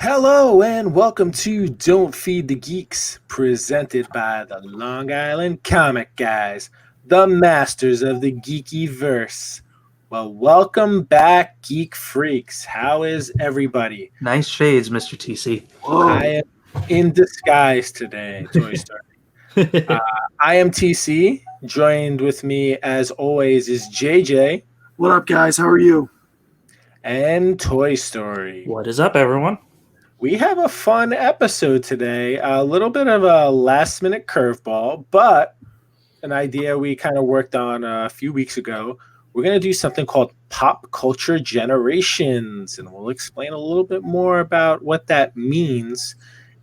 Hello and welcome to Don't Feed the Geeks, presented by the Long Island Comic Guys, the masters of the geeky verse. Well, welcome back, Geek Freaks. How is everybody? Nice shades, Mr. TC. I am in disguise today, Toy Story. I am TC. Joined with me, as always, is JJ. What up, guys? How are you? And Toy Story. What is up, everyone? We have a fun episode today, a little bit of a last-minute curveball, but an idea we kind of worked on a few weeks ago. We're going to do something called Pop Culture Generations, and we'll explain a little bit more about what that means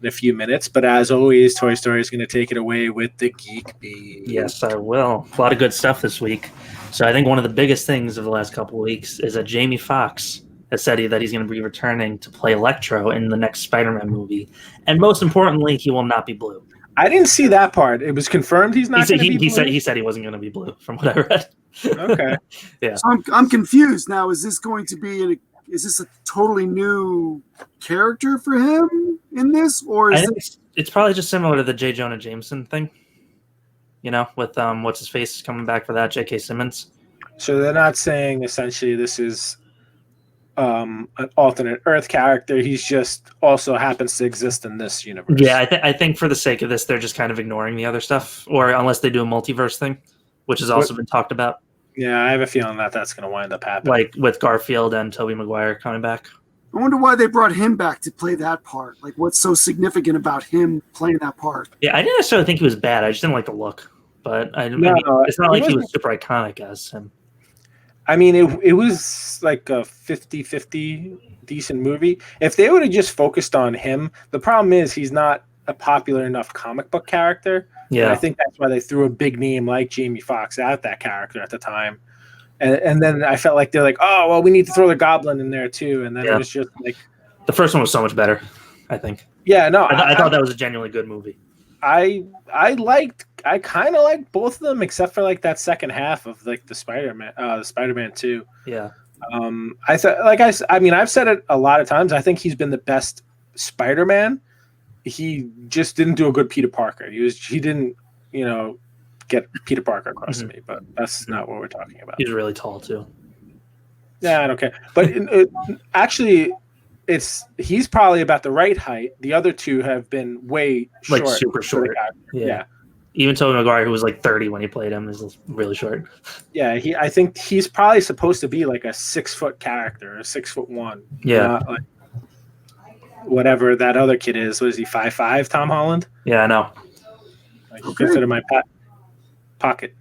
in a few minutes. But as always, Toy Story is going to take it away with the Geek Beat. Yes, I will. A lot of good stuff this week. So I think one of the biggest things of the last couple of weeks is that Jamie Foxx has said that he's going to be returning to play Electro in the next Spider-Man movie. And most importantly, he will not be blue. I didn't see that part. It was confirmed he's not going to be blue? He said he wasn't going to be blue, from what I read. Okay. Yeah. So I'm confused now. Is this going to be is this a totally new character for him in this, or is it's probably just similar to the J. Jonah Jameson thing? You know, with what's his face coming back for that, J.K. Simmons. So they're not saying essentially this is an alternate Earth character. He's just also happens to exist in this universe. Yeah, I think for the sake of this, they're just kind of ignoring the other stuff, or unless they do a multiverse thing, which has also been talked about. Yeah, I have a feeling that that's going to wind up happening. Like with Garfield and Tobey Maguire coming back. I wonder why they brought him back to play that part. Like, what's so significant about him playing that part? Yeah, I didn't necessarily think he was bad. I just didn't like the look. But it's not like he was super iconic as him. I mean, it was like a 50-50 decent movie. If they would have just focused on him, the problem is he's not a popular enough comic book character. Yeah. And I think that's why they threw a big name like Jamie Foxx at that character at the time. And then I felt like they're like, oh, well, we need to throw the Goblin in there too. And then it was just like... The first one was so much better, I think. Yeah, no. I thought that was a genuinely good movie. I kind of liked both of them, except for like that second half of like the Spider-Man 2. Yeah. I thought, I've said it a lot of times. I think he's been the best Spider-Man. He just didn't do a good Peter Parker. He didn't, get Peter Parker across to me. But that's not what we're talking about. He's really tall too. Yeah, I don't care. But actually, he's probably about the right height. The other two have been way short, like super short. Yeah. Even Tobey Maguire, who was like 30 when he played him, is really short. Yeah, I think he's probably supposed to be like a 6-foot character, a 6'1". Yeah. Not like whatever that other kid is. What is he, 5'5", Tom Holland? Yeah, I know. He fits in my pocket.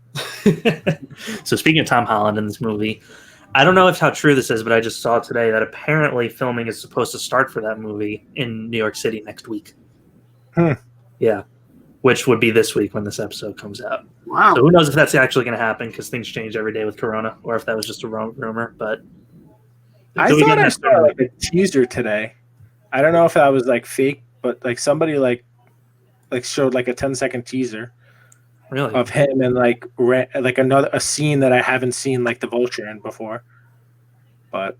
So speaking of Tom Holland in this movie, I don't know how true this is, but I just saw today that apparently filming is supposed to start for that movie in New York City next week. Yeah. Which would be this week when this episode comes out. Wow. So who knows if that's actually going to happen, because things change every day with Corona, or if that was just a rumor. But I thought I saw like a teaser today. I don't know if that was like fake, but like somebody like showed like a 10-second teaser. Really? Of him and like a scene that I haven't seen like the Vulture in before, but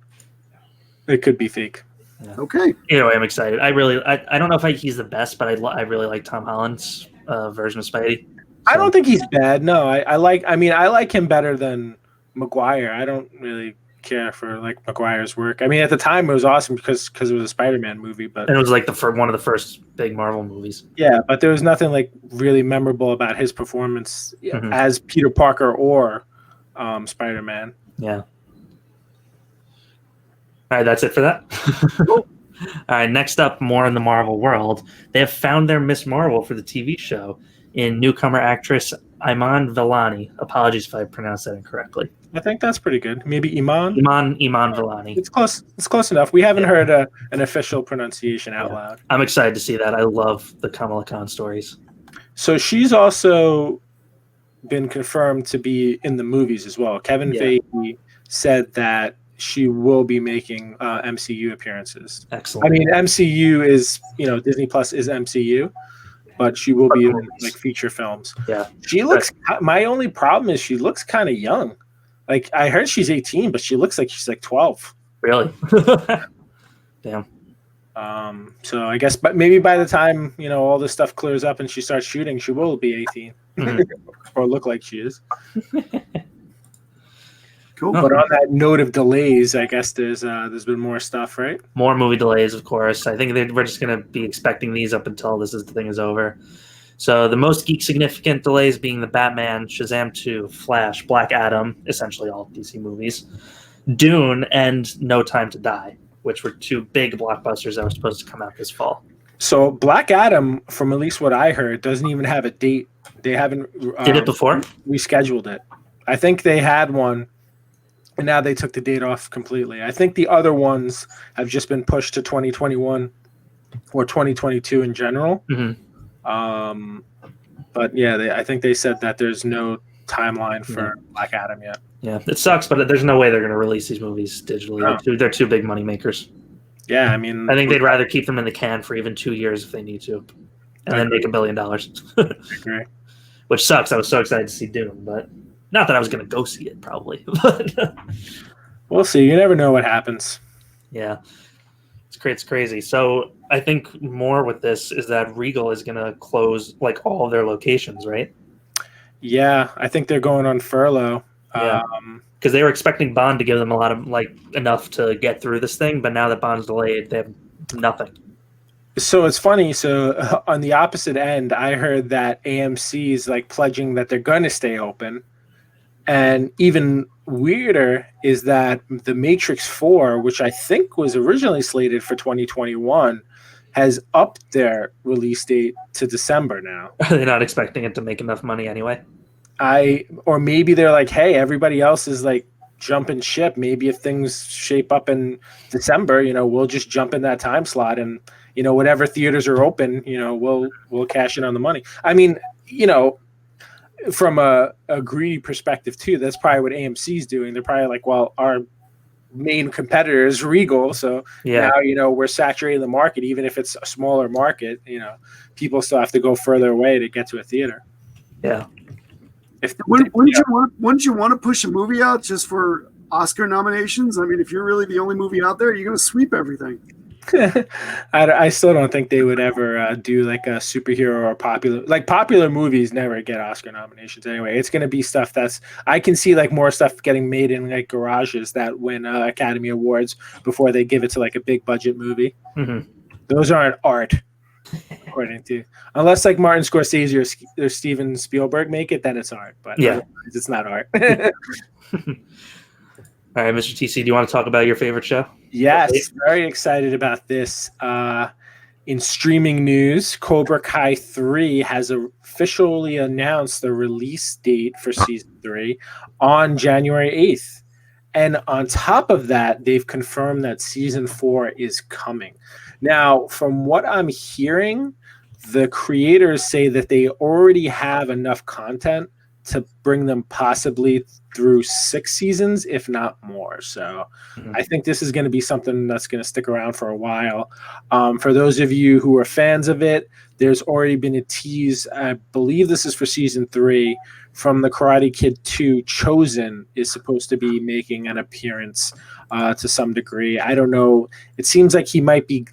it could be fake. Yeah. Okay. Either way, I'm excited. I don't know if he's the best, but I really like Tom Holland's version of Spidey. So. I don't think he's bad. No, I like him better than Maguire. I don't really care for like Maguire's work. I mean, at the time it was awesome because it was a Spider-Man movie, but and it was like one of the first big Marvel movies. Yeah, but there was nothing like really memorable about his performance as Peter Parker or Spider-Man. Yeah. All right, that's it for that. All right, next up, more in the Marvel world. They have found their Miss Marvel for the TV show in newcomer actress Iman Vellani. Apologies if I pronounced that incorrectly. I think that's pretty good. Maybe Iman Vellani. It's close. It's close enough. We haven't heard an official pronunciation out loud. I'm excited to see that. I love the Kamala Khan stories. So she's also been confirmed to be in the movies as well. Kevin Feige said that she will be making MCU appearances. Excellent. I mean, MCU is, Disney Plus is MCU, but she will be in like feature films. Yeah. She looks. My only problem is she looks kind of young. Like I heard she's 18, but she looks like she's like 12. Really? Damn. So I guess, but maybe by the time all this stuff clears up and she starts shooting, she will be 18, or look like she is. Cool. But on that note of delays, I guess there's been more stuff, right? More movie delays, of course. I think we're just going to be expecting these up until the thing is over. So the most geek significant delays being the Batman, Shazam 2, Flash, Black Adam, essentially all DC movies, Dune, and No Time to Die, which were 2 big blockbusters that were supposed to come out this fall. So Black Adam, from at least what I heard, doesn't even have a date. They haven't Did it before? rescheduled it. I think they had one, and now they took the date off completely. I think the other ones have just been pushed to 2021 or 2022 in general. Mm-hmm. But yeah, I think they said that there's no timeline for Black Adam yet. Yeah, it sucks, but there's no way they're going to release these movies digitally. No. They're 2 big money makers. Yeah, I mean, I think they'd rather keep them in the can for even 2 years if they need to, and then make $1 billion. I agree. Which sucks. I was so excited to see Dune, but not that I was going to go see it, probably. But we'll see. You never know what happens. Yeah, it's crazy. So I think more with this is that Regal is going to close like all of their locations, right? Yeah, I think they're going on furlough. Yeah. Because they were expecting Bond to give them a lot of enough to get through this thing, but now that Bond's delayed, they have nothing. So it's funny. So on the opposite end, I heard that AMC is pledging that they're going to stay open, and even weirder is that The Matrix 4, which I think was originally slated for 2021, has upped their release date to December now. Are they not expecting it to make enough money anyway? Or maybe they're like, hey, everybody else is jumping ship. Maybe if things shape up in December, we'll just jump in that time slot, and whatever theaters are open, we'll cash in on the money. I mean, from a greedy perspective too, that's probably what AMC's doing. They're probably like, well, our main competitor is Regal, so now we're saturating the market. Even if it's a smaller market, people still have to go further away to get to a theater. Yeah. Wouldn't you want to push a movie out just for Oscar nominations? I mean, if you're really the only movie out there, you're going to sweep everything. I still don't think they would ever do a superhero or popular movies never get Oscar nominations anyway. It's going to be stuff I can see more stuff getting made in garages that win Academy Awards before they give it to a big budget movie. Mm-hmm. Those Those aren't art. According to, unless Martin Scorsese or Steven Spielberg make it, then it's art. But yeah, it's not art. All right, Mr. TC, do you want to talk about your favorite show? Yes, very excited about this. In streaming news, Cobra Kai 3 has officially announced the release date for season 3 on January 8th. And on top of that, they've confirmed that season 4 is coming. Now, from what I'm hearing, the creators say that they already have enough content to bring them possibly through 6 seasons, if not more. So I think this is going to be something that's going to stick around for a while. For those of you who are fans of it, there's already been a tease. I believe this is for season 3 from the Karate Kid 2. Chosen is supposed to be making an appearance to some degree. I don't know. It seems like he might be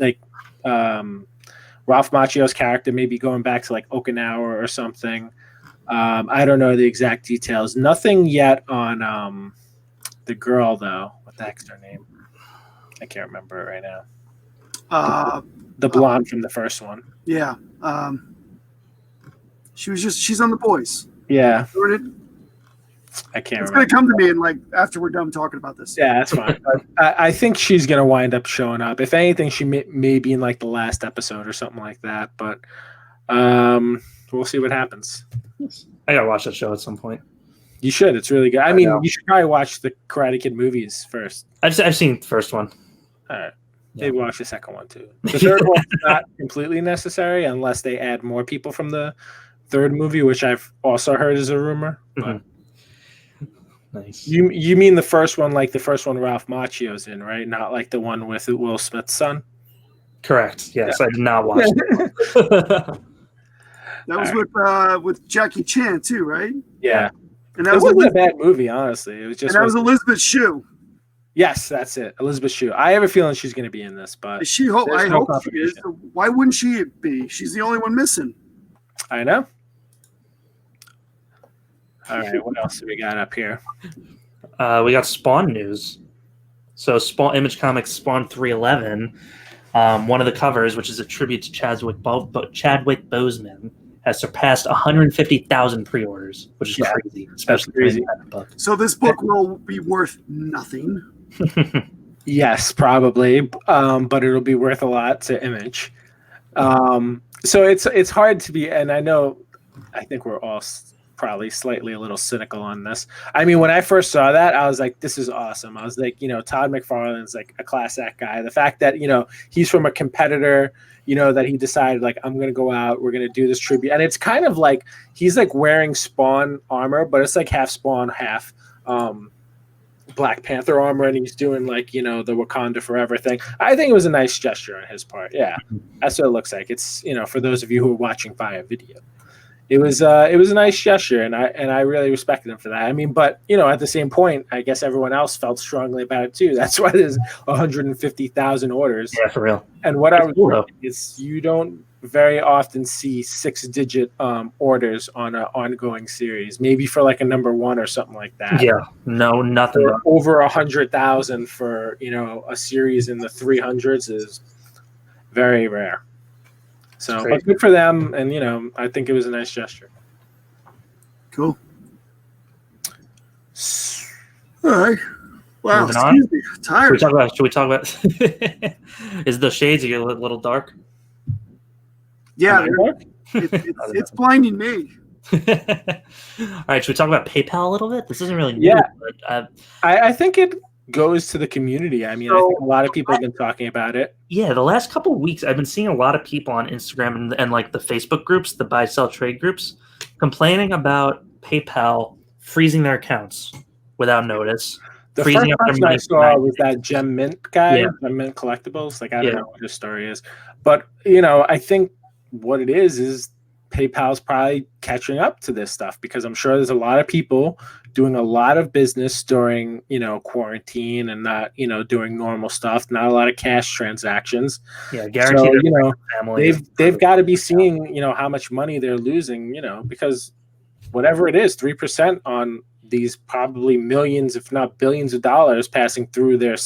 Ralph Macchio's character, maybe going back to Okinawa or something. I don't know the exact details. Nothing yet on the girl, though. What the heck's her name? I can't remember it right now. The blonde from the first one. Yeah. She's on The Boys. Yeah. I can't remember. It's going to come to me after we're done talking about this. Yeah, that's fine. I think she's going to wind up showing up. If anything, she may be in the last episode or something like that. But we'll see what happens. I gotta watch that show at some point. You should. It's really good. I mean, you should probably watch the Karate Kid movies first. I've seen the first one. All right. Maybe watch the second one too. The third one's not completely necessary unless they add more people from the third movie, which I've also heard is a rumor. But nice. You mean the first one, the first one Ralph Macchio's in, right? Not the one with Will Smith's son? Correct. Yes, yeah. I did not watch it. That was with Jackie Chan too, right? Yeah. And that wasn't a bad movie, honestly. It was just. And that was Elizabeth Shue. Yes, that's it. Elizabeth Shue. I have a feeling she's going to be in this, but I hope she is. competition. Why wouldn't she be? She's the only one missing. I know. All right, what else do we got up here? We got Spawn news. So Image Comics Spawn 311, one of the covers, which is a tribute to Chadwick Boseman, has surpassed 150,000 pre-orders, which is crazy, especially for crazy. that book. So this book will be worth nothing. Yes, probably, but it'll be worth a lot to Image. So it's hard to be, and I think we're all probably slightly a little cynical on this. I mean, when I first saw that, I was like, this is awesome. I was like, Todd McFarlane's like a class act guy. The fact that, he's from a competitor, that he decided like, I'm going to go out, we're going to do this tribute. And it's kind of like, he's like wearing Spawn armor, but it's like half Spawn, half Black Panther armor. And he's doing like, the Wakanda Forever thing. I think it was a nice gesture on his part. Yeah, that's what it looks like. It's, for those of you who are watching via video. It was a nice gesture, and I really respected him for that. I mean, but at the same point, I guess everyone else felt strongly about it too. That's why there's 150,000 orders. Yeah, for real. And what I was thinking is, you don't very often see 6-digit orders on an ongoing series. Maybe for like a number 1 or something like that. Yeah, no, nothing. Or over 100,000 for a series in the 300s is very rare. So but good for them, and I think it was a nice gesture. Cool. All right. Wow. Excuse me. Tired. Should we talk about? Is the shades? Are you a little dark? Yeah, it's blinding me. All right. Should we talk about PayPal a little bit? This isn't really new. Yeah. But, I think it goes to the community. I mean, I think a lot of people have been talking about it. Yeah, the last couple of weeks, I've been seeing a lot of people on Instagram and like the Facebook groups, the buy, sell, trade groups, complaining about PayPal freezing their accounts without notice. The first person I saw was that Gem Mint guy, Gem Mint Collectibles. Like, I don't know what his story is. But, I think what it is PayPal's probably catching up to this stuff, because I'm sure there's a lot of people doing a lot of business during, quarantine and not, doing normal stuff, not a lot of cash transactions. Yeah, guaranteed. So, they've got to be seeing, how much money they're losing, because whatever it is, 3% on these probably millions, if not billions of dollars passing through their,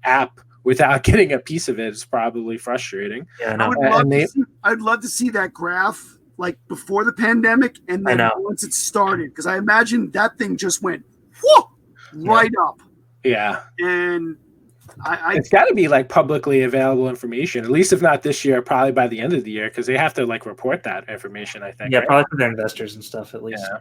app without getting a piece of it is probably frustrating. Yeah, no. I'd love to see that graph like before the pandemic and then once it started, because I imagine that thing just went right up. Yeah. And it's got to be like publicly available information, at least if not this year, probably by the end of the year, because they have to like report that information, I think. Yeah, probably for their investors and stuff at least. Yeah.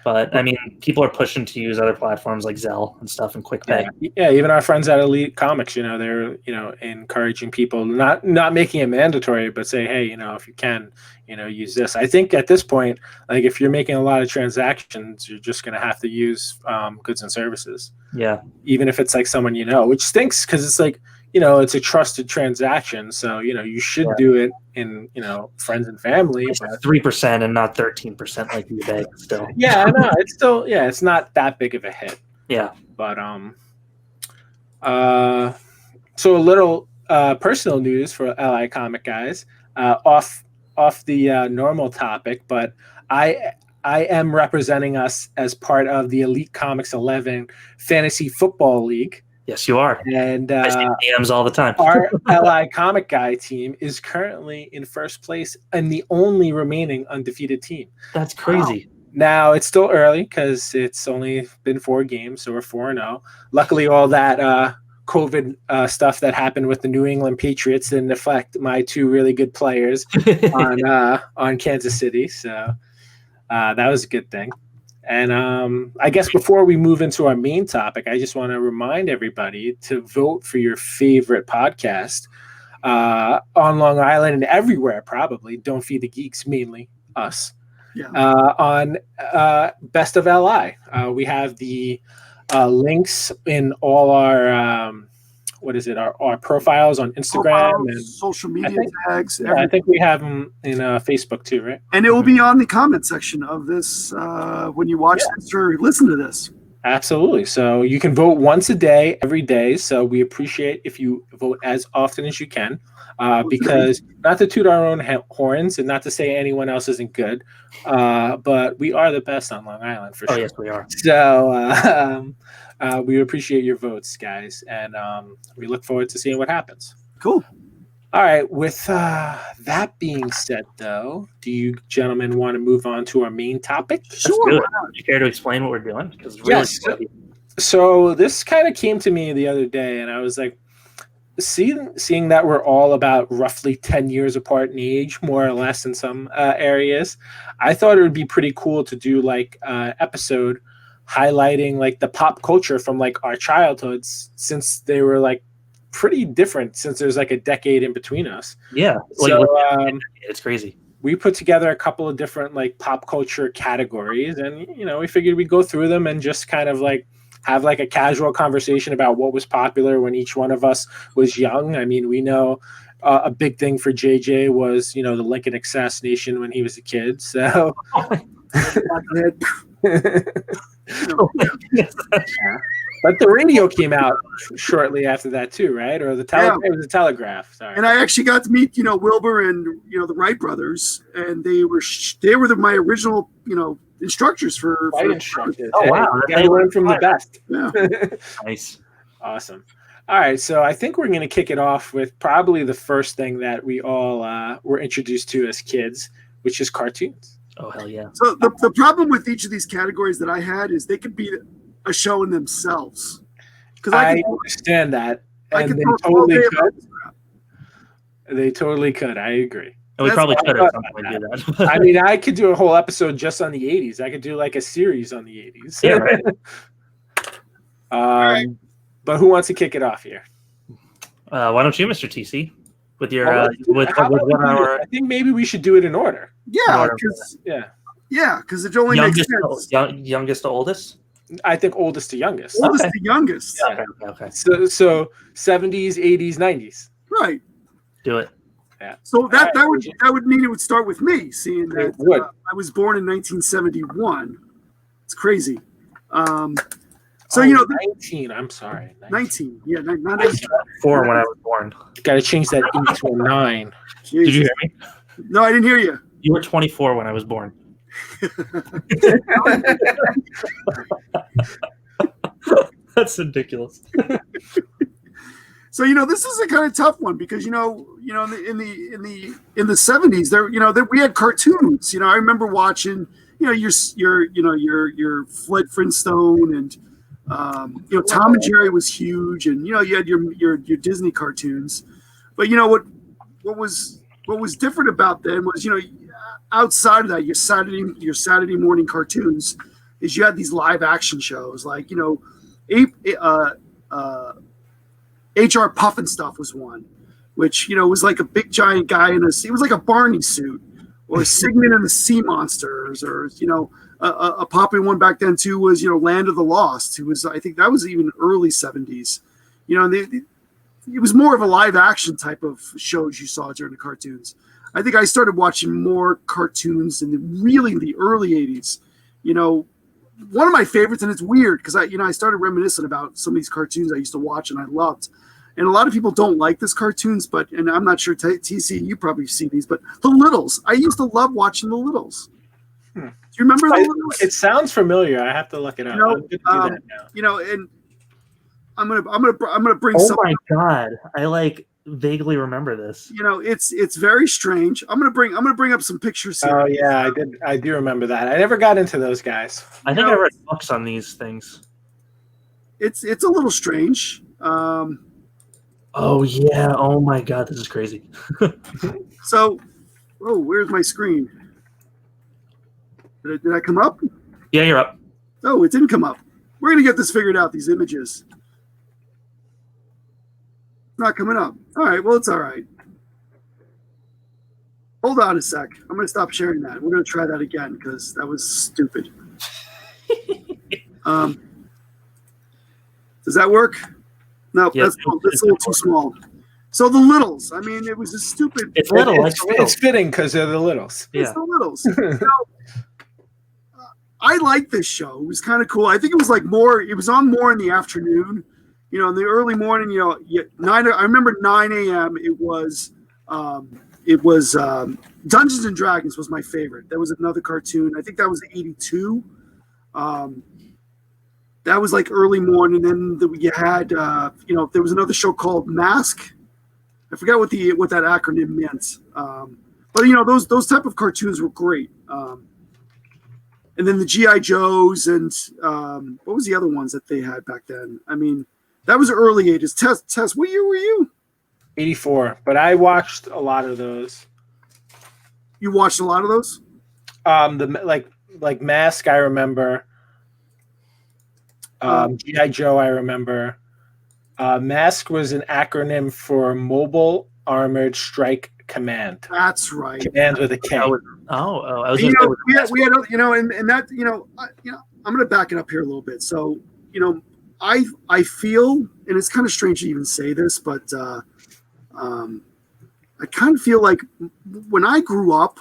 But I mean, people are pushing to use other platforms like Zelle and stuff and QuickPay. Yeah, even our friends at Elite Comics, they're encouraging people, not making it mandatory, but say, hey, if you can, use this. I think at this point, like if you're making a lot of transactions, you're just going to have to use goods and services. Yeah. Even if it's like someone which stinks, because it's like, it's a trusted transaction, so you should do it in friends and family. It's 3% and not 13% like eBay. Still, yeah, I know. It's still it's not that big of a hit. Yeah, but so a little personal news for LI Comic guys, off the normal topic, but I am representing us as part of the Elite Comics 11 Fantasy Football League. Yes, you are. And I see DMs all the time. Our LI Comic Guy team is currently in first place and the only remaining undefeated team. That's crazy. Wow. Now, it's still early because it's only been 4 games, so we're 4-0. Luckily, all that COVID stuff that happened with the New England Patriots didn't affect my 2 really good players on Kansas City, so that was a good thing. And I guess before we move into our main topic, I just want to remind everybody to vote for your favorite podcast on Long Island and everywhere, probably. Don't Feed the Geeks, mainly us. Yeah. On Best of LI. We have the links in all our our profiles on Instagram and social media tags. I think we have them in Facebook too, right? And it will be on the comment section of this when you watch this or listen to this. Absolutely. So you can vote once a day, every day. So we appreciate if you vote as often as you can, because not to toot our own horns and not to say anyone else isn't good, but we are the best on Long Island for sure. Oh, yes, we are. So we appreciate your votes, guys, and we look forward to seeing what happens. Cool. All right. With that being said, though, do you gentlemen want to move on to our main topic? Sure. Do you care to explain what we're doing? Because really Yes. So this kind of came to me the other day, and I was like, seeing that we're all about roughly 10 years apart in age, more or less in some areas, I thought it would be pretty cool to do like an episode highlighting like the pop culture from like our childhoods, since they were like pretty different, since there's like a decade in between us. Yeah. So It's crazy. we put together a couple of different like pop culture categories, and we figured we'd go through them and just kind of like have like a casual conversation about what was popular when each one of us was young. I mean, we know a big thing for JJ was the Lincoln assassination when he was a kid. So but the radio came out shortly after that too, right? Or it was the telegraph. Sorry. And I actually got to meet Wilbur and the Wright brothers, and they were my original instructors for instructors. Oh wow, they learned from the best. Yeah. Nice. Awesome. All right, so I think we're going to kick it off with probably the first thing that we all were introduced to as kids, which is cartoons. Oh hell yeah. So the problem with each of these categories that I had is they could be a show in themselves. Because I understand that, and they totally could. They totally could. I agree. And we probably could at some point do that. I mean, I could do a whole episode just on the 80s. I could do like a series on the 80s. Yeah, right. Right. But who wants to kick it off here? Why don't you, Mr. TC, with your with How about 1 hour? I think maybe we should do it in order. Yeah, Yeah, because it only makes sense. Youngest to oldest. I think oldest to youngest. Oldest to youngest. Yeah. Okay. So 70s, 80s, 90s. Right. Do it. Yeah. So that would mean it would start with me, seeing that It would. I was born in 1971. It's crazy. So 19. I'm sorry. 19. Yeah, not 19. 4 when I was born. Got to change that 8 to a 9. Did you hear me? No, I didn't hear you. You were 24 when I was born. That's ridiculous. So this is a kind of tough one because in the 70s there we had cartoons. I remember watching your Fred Flintstone and Tom and Jerry was huge, and you had your Disney cartoons. But what was different about them was outside of that your Saturday morning cartoons is you had these live action shows like HR Puffin Stuff was one, which was like a big giant guy it was like a Barney suit, or Sigmund and the Sea Monsters, or a popular one back then too was Land of the Lost, who was, I think that was even early 70s. It was more of a live action type of shows you saw during the cartoons. I think I started watching more cartoons in the early 80s. One of my favorites, and it's weird because I started reminiscing about some of these cartoons I used to watch and I loved. And a lot of people don't like this cartoons, and I'm not sure, TC, you probably see these, but The Littles. I used to love watching The Littles. Do you remember The Littles? It sounds familiar. I have to look it up. I'm good to do that now. And I'm gonna bring. Oh my god! I vaguely remember this. It's very strange. I'm gonna bring up some pictures here. Oh yeah, I do remember that. I never got into those guys. I think I read books on these things. It's a little strange. Oh yeah! Oh my god! This is crazy. So, where's my screen? Did I come up? Yeah, you're up. Oh, it didn't come up. We're gonna get this figured out. These images. Not coming up. All right. Well, it's all right. Hold on a sec. I'm going to stop sharing that. We're going to try that again because that was stupid. Does that work? No, that's a little too small. So The Littles. I mean, it was a stupid. It's little. It's fitting because they're the Littles. It's The Littles. I liked this show. It was kind of cool. I think it was like more. It was on more in the afternoon. You know, in the early morning. You know, I remember 9 a.m. It was Dungeons and Dragons was my favorite. That was another cartoon. I think that was 82. That was like early morning. Then you had, there was another show called Mask. I forgot what that acronym meant. But those type of cartoons were great. And then the GI Joes and what was the other ones that they had back then? I mean, that was early 80s. Tess, what year were you? 84. But I watched a lot of those. You watched a lot of those? Like Mask, I remember. GI Joe, I remember. Mask was an acronym for Mobile Armored Strike Command. That's right. Command with a K. I was we had and that I'm going to back it up here a little bit. So I feel, and it's kind of strange to even say this, but I kind of feel like when I grew up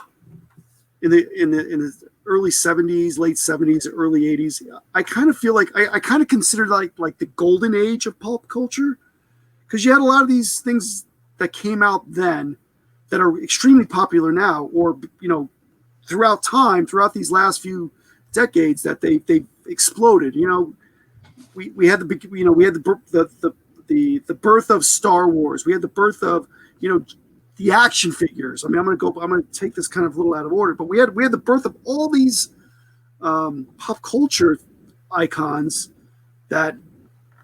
in the early 70s, late 70s, early 80s, I kind of feel like I kind of consider like the golden age of pulp culture, because you had a lot of these things that came out then that are extremely popular now, or throughout these last few decades that they exploded. We had the birth of Star Wars. We had the birth of the action figures. I mean, I'm going to take this kind of a little out of order, but we had the birth of all these pop culture icons that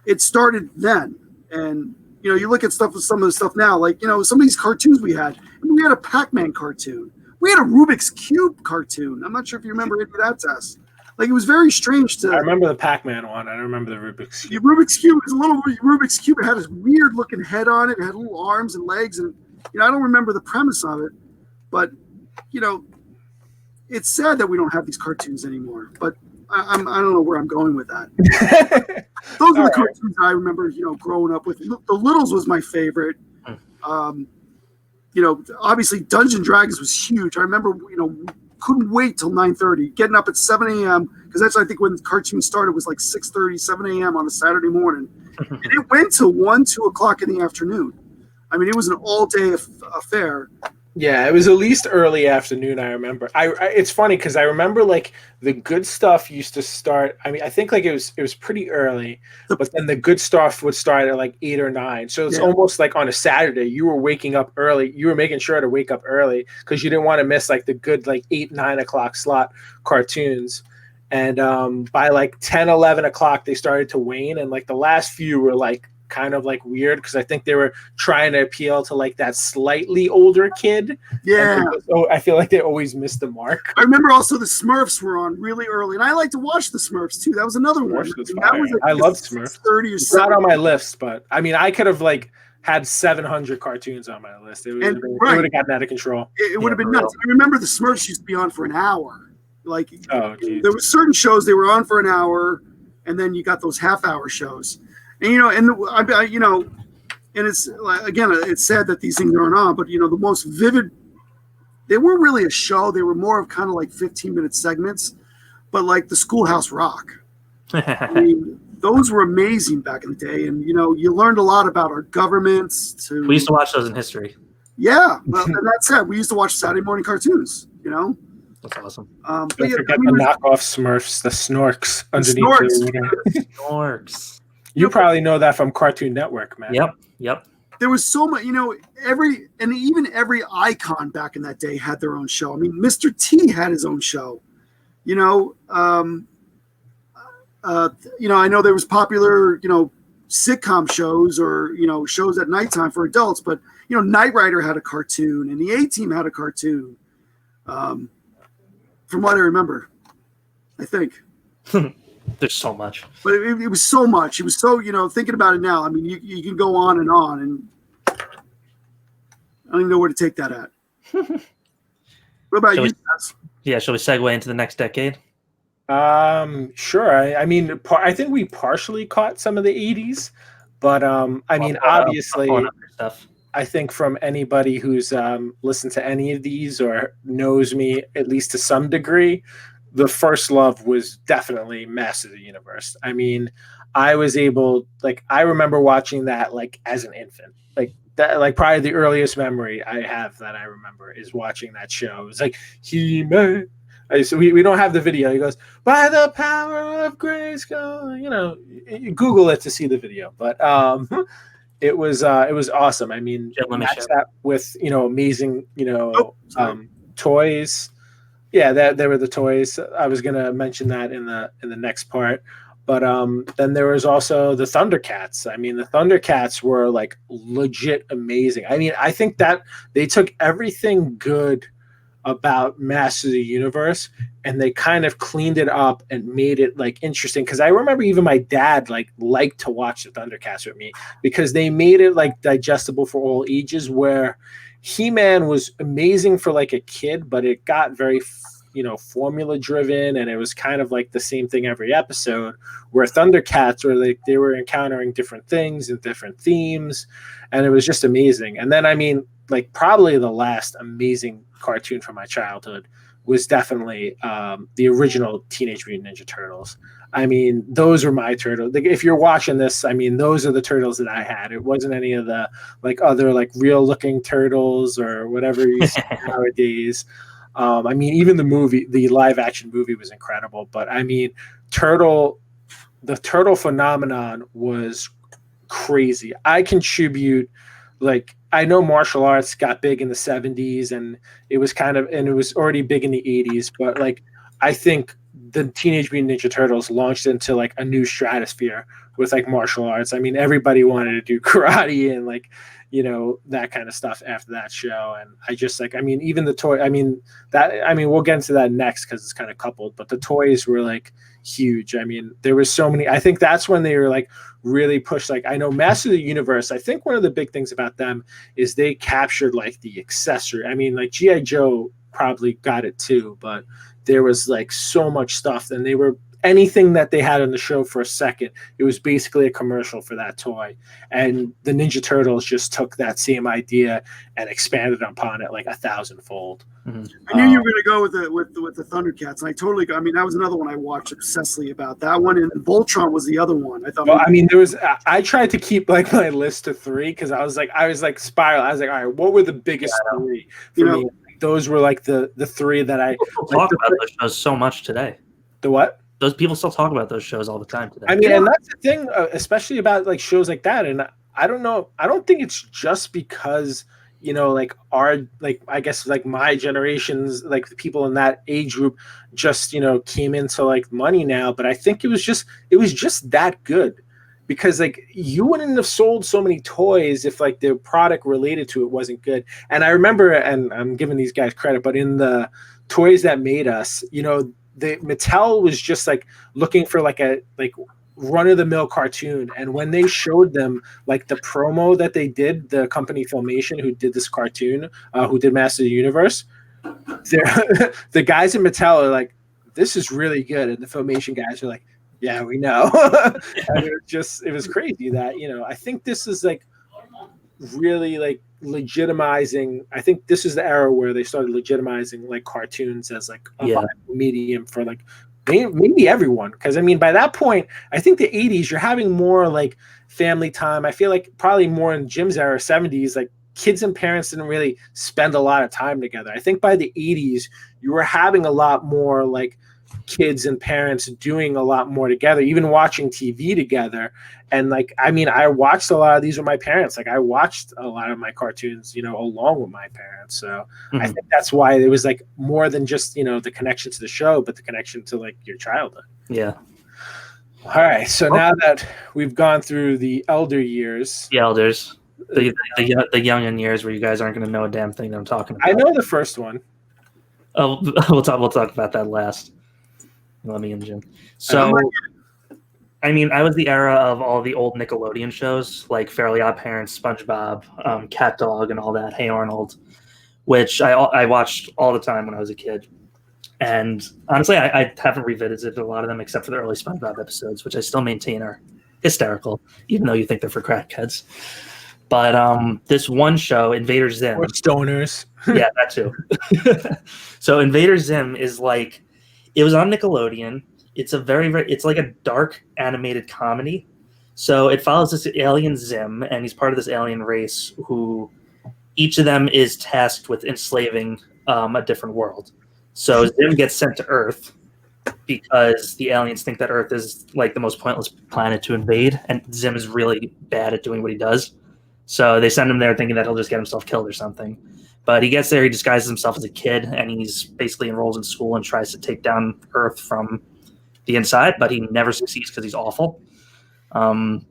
it started then. And you look at some of the stuff now, like some of these cartoons we had. I mean, we had a Pac-Man cartoon. We had a Rubik's Cube cartoon. I'm not sure if you remember any of that, Tess. Like, it was very strange to. I remember the Pac-Man one. I don't remember the Rubik's Cube. The Rubik's Cube was a little Rubik's Cube. It had this weird looking head on it. It had little arms and legs, and I don't remember the premise of it, but it's sad that we don't have these cartoons anymore. But I don't know where I'm going with that. Those are the cartoons I remember, growing up with. The Littles was my favorite. Obviously Dungeons and Dragons was huge. I remember, couldn't wait till 9:30, getting up at 7 a.m. because that's, I think, when the cartoon started was like 6:30, 7 a.m. on a Saturday morning. And it went to 1, 2 o'clock in the afternoon. I mean, it was an all-day affair. Yeah, it was at least early afternoon, I remember. It's funny because I remember like the good stuff used to start. I mean, I think like it was pretty early, but then the good stuff would start at like 8 or 9. So it's almost like on a Saturday, you were waking up early. You were making sure to wake up early because you didn't want to miss like the good like 8, 9 o'clock slot cartoons. And by like 10, 11 o'clock, they started to wane. And like the last few were like kind of like weird because I think they were trying to appeal to like that slightly older kid. Yeah. So I feel like they always missed the mark. I remember also the Smurfs were on really early, and I like to watch the Smurfs too. That was another one. That was like I love Smurfs. 30 or it's not on my list, but I mean, I could have like had 700 cartoons on my list. It would have gotten out of control. It would have been nuts. I remember the Smurfs used to be on for an hour. Like, there were certain shows they were on for an hour, and then you got those half-hour shows. And and it's again, it's sad that these things aren't on, but the most vivid, they weren't really a show. They were more of kind of like 15-minute segments, but like the Schoolhouse Rock. I mean, those were amazing back in the day, and you learned a lot about our governments. We used to watch those in history. Yeah, well, and that's it. We used to watch Saturday morning cartoons. That's awesome. Don't forget the knockoff Smurfs, the Snorks underneath. Snorks. You probably know that from Cartoon Network, man. Yep. There was so much, even every icon back in that day had their own show. I mean, Mr. T had his own show. I know there was popular, sitcom shows or, shows at nighttime for adults, but, Knight Rider had a cartoon and the A-Team had a cartoon. From what I remember, I think. There's so much. But it was so much. It was so, thinking about it now, I mean, you can go on, and I don't even know where to take that at. What about you, Tess? Yeah, shall we segue into the next decade? Sure. I mean, I think we partially caught some of the 80s, but I mean, obviously, I think from anybody who's listened to any of these or knows me at least to some degree, the first love was definitely Master of the Universe. I mean, I was able, like, I remember watching that like as an infant, like that, like probably the earliest memory I have that I remember is watching that show. It was like He-Man. So we don't have the video. He goes, by the power of Grayskull. You know, Google it to see the video. But it was awesome. I mean, match that with amazing toys. Yeah, that there were the toys. I was gonna mention that in the next part. But then there was also the Thundercats. I mean, the Thundercats were like legit amazing. I mean, I think that they took everything good about Master of the Universe and they kind of cleaned it up and made it like interesting. Because I remember even my dad liked to watch the Thundercats with me because they made it like digestible for all ages. Where He-Man was amazing for like a kid, but it got very formula driven, and it was kind of like the same thing every episode. Where Thundercats were like they were encountering different things and different themes, and it was just amazing. And then I mean, like probably the last amazing cartoon from my childhood was definitely the original Teenage Mutant Ninja Turtles. I mean, those were my turtles. Like, if you're watching this, I mean, those are the turtles that I had. It wasn't any of the like other like real looking turtles or whatever you see nowadays. I mean, even the live action movie was incredible. But I mean, the turtle phenomenon was crazy. I contribute, like, I know martial arts got big in the 70s and it was already big in the 80s, but like I think the Teenage Mutant Ninja Turtles launched into like a new stratosphere with like martial arts. I mean, everybody wanted to do karate and like, that kind of stuff after that show. And I just like, I mean, even the toy, we'll get into that next because it's kind of coupled, but the toys were like huge. I mean, there was so many. I think that's when they were like really pushed. Like, I know Master of the Universe, I think one of the big things about them is they captured like the accessory. I mean, like G.I. Joe probably got it too, but there was like so much stuff, and they were anything that they had on the show for a second, it was basically a commercial for that toy. And the Ninja Turtles just took that same idea and expanded upon it like 1,000-fold. Mm-hmm. I knew you were going to go with the Thundercats, and I mean, that was another one I watched obsessively about. That one, and Voltron was the other one. I thought. Well, I mean, I tried to keep like my list to 3 because I was like spiral. I was like, all right, what were the biggest 3 for me? Those were like the 3 that I talk about those shows so much today. The what? Those people still talk about those shows all the time today. I mean, and that's the thing, especially about like shows like that. And I don't know. I don't think it's just because like our I guess like my generations, like the people in that age group, just came into like money now. But I think it was just that good, because like you wouldn't have sold so many toys if like the product related to it wasn't good. And I remember, and I'm giving these guys credit, but in the Toys That Made Us, the Mattel was just like looking for like a run-of-the-mill cartoon, and when they showed them like the promo that they did, the company Filmation who did this cartoon, who did Master of the Universe, the guys in Mattel are like, this is really good, and the Filmation guys are like, yeah, we know. And it was crazy that I think this is like really like legitimizing. I think this is the era where they started legitimizing like cartoons as like a viable medium for like maybe everyone. Because I mean, by that point, I think the 80s, you're having more like family time. I feel like probably more in Jim's era, 70s, like kids and parents didn't really spend a lot of time together. I think by the 80s, you were having a lot more like kids and parents doing a lot more together, even watching TV together. And like, I mean, I watched a lot of these with my parents. Like I watched a lot of my cartoons, along with my parents. So I think that's why it was like more than just, the connection to the show, but the connection to like your childhood. Yeah. All right. So now that we've gone through the elder years, the elders, the youngin' years where you guys aren't going to know a damn thing that I'm talking about. I know the first one. Oh, we'll talk about that last. Let me and Jim. So, I mean, I was the era of all the old Nickelodeon shows like Fairly Odd Parents, SpongeBob, Cat Dog, and all that. Hey Arnold, which I watched all the time when I was a kid. And honestly, I haven't revisited a lot of them except for the early SpongeBob episodes, which I still maintain are hysterical, even though you think they're for crackheads. But this one show, Invader Zim, or stoners, yeah, that too. So Invader Zim is like, It was on Nickelodeon. It's it's like a dark animated comedy. So it follows this alien Zim, and he's part of this alien race who each of them is tasked with enslaving a different world. So Zim gets sent to Earth because the aliens think that Earth is like the most pointless planet to invade, and Zim is really bad at doing what he does. So they send him there thinking that he'll just get himself killed or something. But he gets there, he disguises himself as a kid, and he's basically enrolls in school and tries to take down Earth from the inside, but he never succeeds because he's awful. And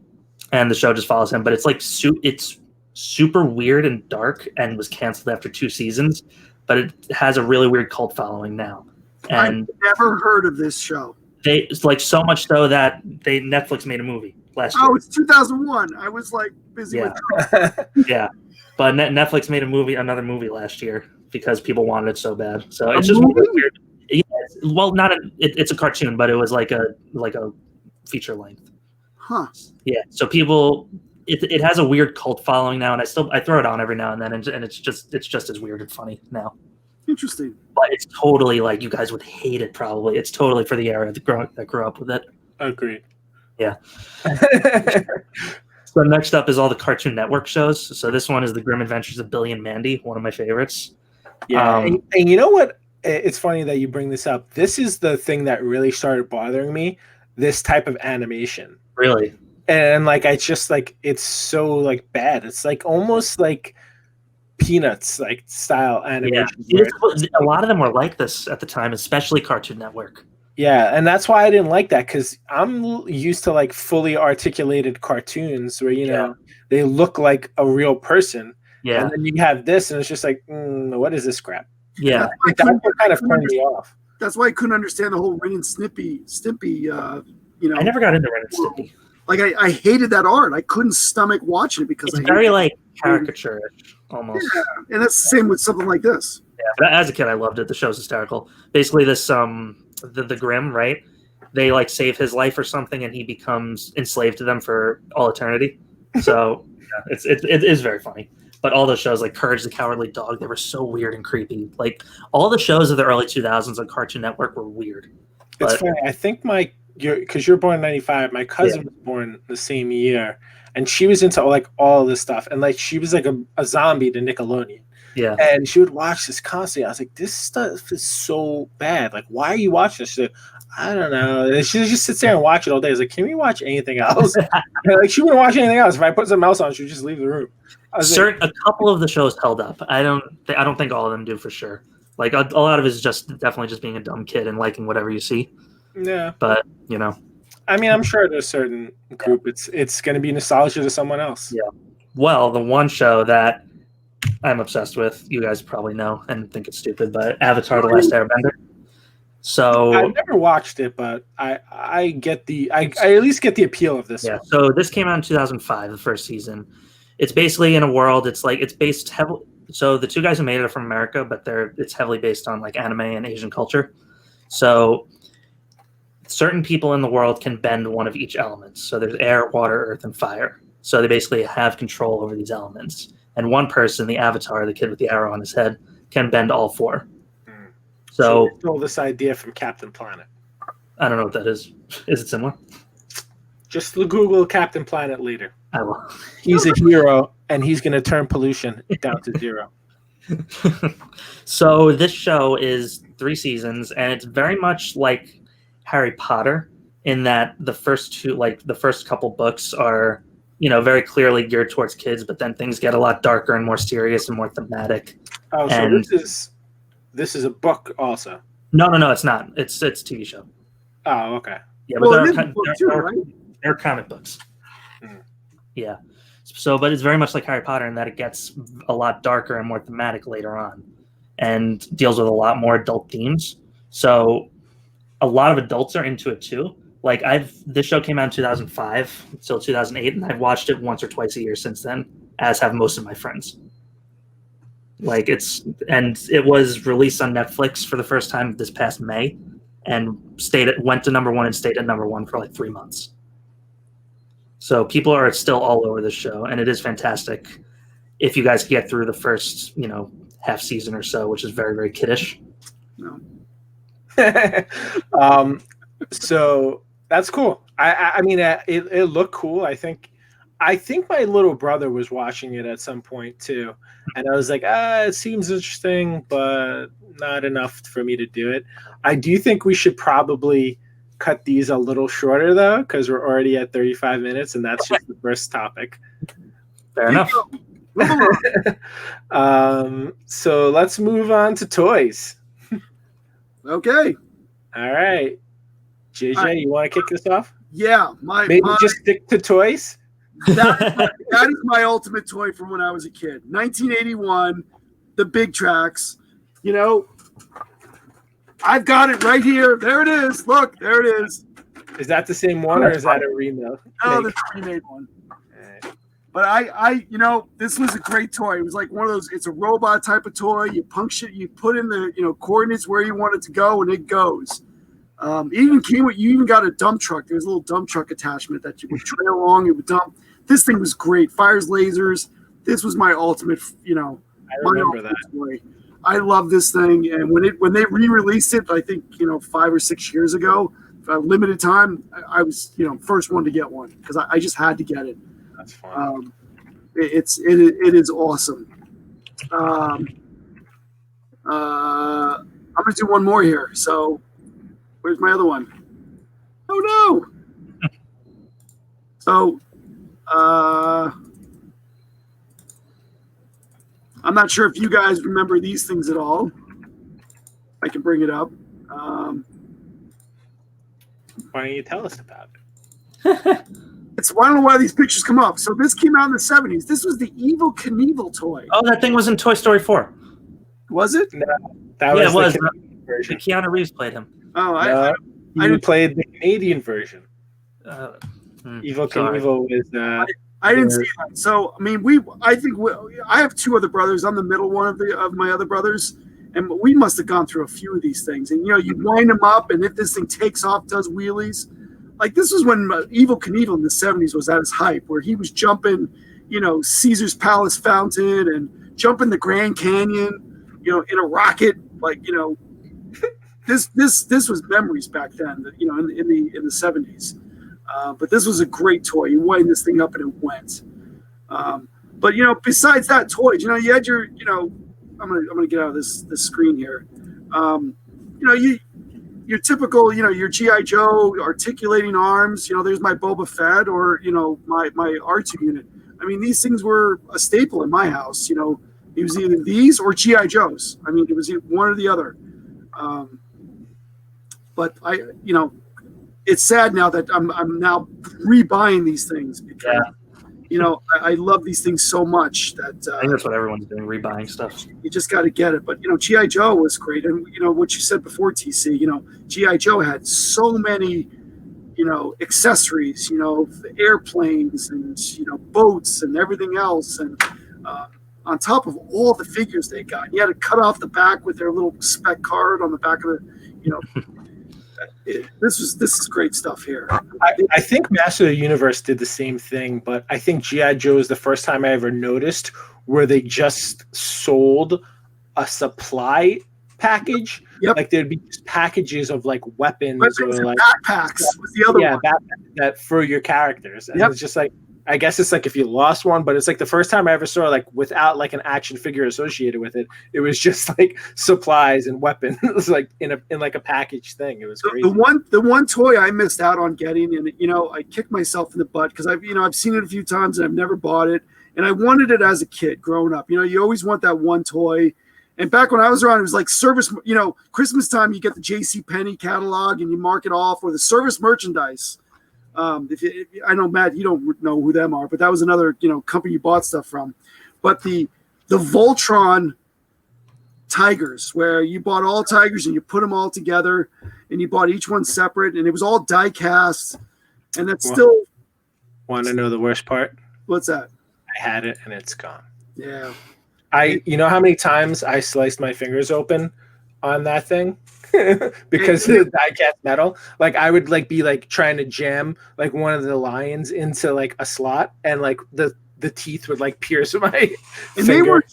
the show just follows him. But it's like it's super weird and dark and was canceled after 2 seasons, but it has a really weird cult following now. And I've never heard of this show. It's like so much so that Netflix made a movie last year. Oh, it's 2001. I was like busy with yeah. But Netflix made another movie last year because people wanted it so bad. So it's just really weird. Yeah, well, it's a cartoon, but it was like a feature length. Huh. Yeah. So people, it has a weird cult following now, and I throw it on every now and then, and it's just as weird and funny now. Interesting. But it's totally like you guys would hate it probably. It's totally for the era that grew up with it. Agreed. Yeah. So next up is all the Cartoon Network shows. So this one is The Grim Adventures of Billy and Mandy, one of my favorites. Yeah, and you know what? It's funny that you bring this up. This is the thing that really started bothering me, this type of animation. Really? And like I just like it's so like bad. It's like almost like Peanuts like style animation. Yeah. A lot of them were like this at the time, especially Cartoon Network. Yeah, and that's why I didn't like that, because I'm used to like fully articulated cartoons where know they look like a real person. Yeah, and then you have this, and it's just like, what is this crap? Yeah, that's what kind of turned me off. That's why I couldn't understand the whole Ren and Stimpy. I never got into Ren and Stimpy. Like I hated that art. I couldn't stomach watching it because it's very like caricature-ish almost. Yeah, and that's the same with something like this. Yeah, but as a kid, I loved it. The show's hysterical. Basically, this the Grimm, right? They like save his life or something, and he becomes enslaved to them for all eternity. So yeah, it is very funny. But all those shows like Courage the Cowardly Dog, they were so weird and creepy. Like all the shows of the early 2000s on Cartoon Network were weird. It's funny. I think because you're born in 95, my cousin was born the same year, and she was into like all this stuff, and like she was like a zombie to Nickelodeon. Yeah. And she would watch this constantly. I was like, this stuff is so bad. Like, why are you watching this? She's like, I don't know. And she just sits there and watch it all day. I was like, can we watch anything else? Like, she wouldn't watch anything else. If I put something else on, she would just leave the room. A couple of the shows held up. I don't think all of them do for sure. Like a lot of it is definitely just being a dumb kid and liking whatever you see. Yeah. But I mean, I'm sure there's a certain group. It's going to be nostalgia to someone else. Yeah. Well, the one show that I'm obsessed with, you guys probably know and think it's stupid, but Avatar: The Last Airbender. So I've never watched it, but I get I at least get the appeal of this. Yeah. One. So this came out in 2005, the first season. It's basically in a world. It's based heavily. So the two guys who made it are from America, but it's heavily based on like anime and Asian culture. So certain people in the world can bend one of each element. So there's air, water, earth, and fire. So they basically have control over these elements. And one person, the Avatar, the kid with the arrow on his head, can bend all 4. So they stole this idea from Captain Planet. I don't know what that is. Is it similar? Just Google Captain Planet later. I will. He's a hero, and he's going to turn pollution down to 0. So this show is 3 seasons, and it's very much like Harry Potter in that the first couple books are, very clearly geared towards kids, but then things get a lot darker and more serious and more thematic. Oh, so this is a book also? No, it's not. It's a TV show. Oh, okay. Yeah, but they're comic books. Yeah. So, but it's very much like Harry Potter in that it gets a lot darker and more thematic later on and deals with a lot more adult themes. So a lot of adults are into it too. Like this show came out in 2005 until 2008, and I've watched it once or twice a year since then, as have most of my friends. It was released on Netflix for the first time this past May, and went to number 1 and stayed at number 1 for like 3 months. So people are still all over this show, and it is fantastic if you guys get through the first, half season or so, which is very, very kiddish. No. So that's cool. I mean, it looked cool. I think my little brother was watching it at some point too, and I was like, it seems interesting, but not enough for me to do it. I do think we should probably cut these a little shorter though, because we're already at 35 minutes, and that's just the first topic. Fair enough. So let's move on to toys. Okay. All right. JJ, you want to kick this off? Yeah. Maybe just stick to toys? That is my ultimate toy from when I was a kid. 1981, the Big Tracks. You know, I've got it right here. There it is. Look, there it is. Is that the same one, or is that a remake? Oh, that's a remade one. But you know, this was a great toy. It was like one of those. It's a robot type of toy. You punch it, you put in the coordinates where you want it to go, and it goes. It even came with. You even got a dump truck. There was a little dump truck attachment that you would trail along. It would dump. This thing was great. Fires lasers. This was my ultimate. I remember that. Toy. I love this thing, and when they re-released it, I think 5 or 6 years ago, limited time, I was first one to get one because I just had to get it. That's fun. It is awesome. I'm gonna do one more here. So, where's my other one? Oh no! So, I'm not sure if you guys remember these things at all. I can bring it up. Why don't you tell us about it? I don't know why these pictures come up. So this came out in the 70s. This was the Evel Knievel toy. Oh, that thing was in Toy Story 4. Was it? No, that was it was. the Canadian version. Keanu Reeves played him. Oh, I didn't play the Canadian version. Evel sorry. Knievel is. I didn't see that. So I mean, I have 2 other brothers. I'm the middle one of my other brothers, and we must have gone through a few of these things. And you wind them up, and if this thing takes off, does wheelies. Like this was when Evel Knievel in the 70s was at his hype, where he was jumping, Caesar's Palace fountain and jumping the Grand Canyon, in a rocket. Like this was memories back then. In the 70s. But this was a great toy. You wind this thing up and it went. But besides that toy, you had your, I'm gonna get out of this screen here. Your typical, your G.I. Joe articulating arms. There's my Boba Fett or my R2 unit. I mean, these things were a staple in my house. It was either these or G.I. Joes. I mean, it was one or the other. But it's sad now that I'm now rebuying these things because I love these things so much that I think that's what everyone's doing, rebuying stuff. You just got to get it. But G.I. Joe was great, and what you said before, TC. G.I. Joe had so many accessories, airplanes and boats and everything else, and on top of all the figures they got, you had to cut off the back with their little spec card on the back of the this is great stuff here. I think Master of the Universe did the same thing, but I think G.I. Joe is the first time I ever noticed where they just sold a supply package. Yep. Like there'd be just packages of like weapons or like backpacks was the other one. That for your characters. And Yep. It's just like, I guess it's like if you lost one, but it's like the first time I ever saw like without like an action figure associated with it. It was just like supplies and weapons. It was like in like a package thing. It was crazy. The one toy I missed out on getting, and I kicked myself in the butt because I've seen it a few times and I've never bought it, and I wanted it as a kid growing up. You always want that one toy. And back when I was around, it was like service. Christmas time, you get the J.C. Penney catalog and you mark it off, or the service merchandise. I know, Matt, you don't know who them are, but that was another company you bought stuff from. But the Voltron tigers, where you bought all tigers and you put them all together, and you bought each one separate, and it was all die cast, and that's still. Want to know the worst part? What's that? I had it and it's gone. Yeah. You know how many times I sliced my fingers open on that thing because of the die-cast metal? Like I would like be like trying to jam like one of the lions into like a slot, and like the teeth would like pierce my and finger.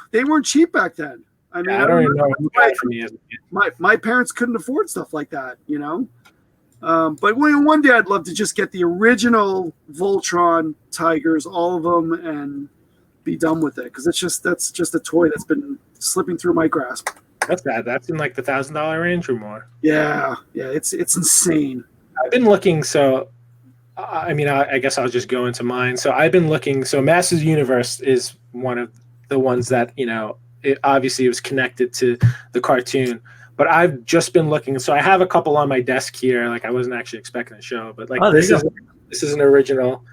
They weren't cheap back then. I mean, I don't even know who got it for me as a kid. my parents couldn't afford stuff like that, you know. But one day I'd love to just get the original Voltron Tigers, all of them, and be done with it, because that's just a toy that's been slipping through my grasp. What's that? That's in like the $1,000 range or more. Yeah, it's insane. I've been looking. So, I mean, I guess I'll just go into mine. So I've been looking. So Masters Universe is one of the ones that, you know, obviously it was connected to the cartoon. But I've just been looking. So I have a couple on my desk here. Like, I wasn't actually expecting to show, but like this is an original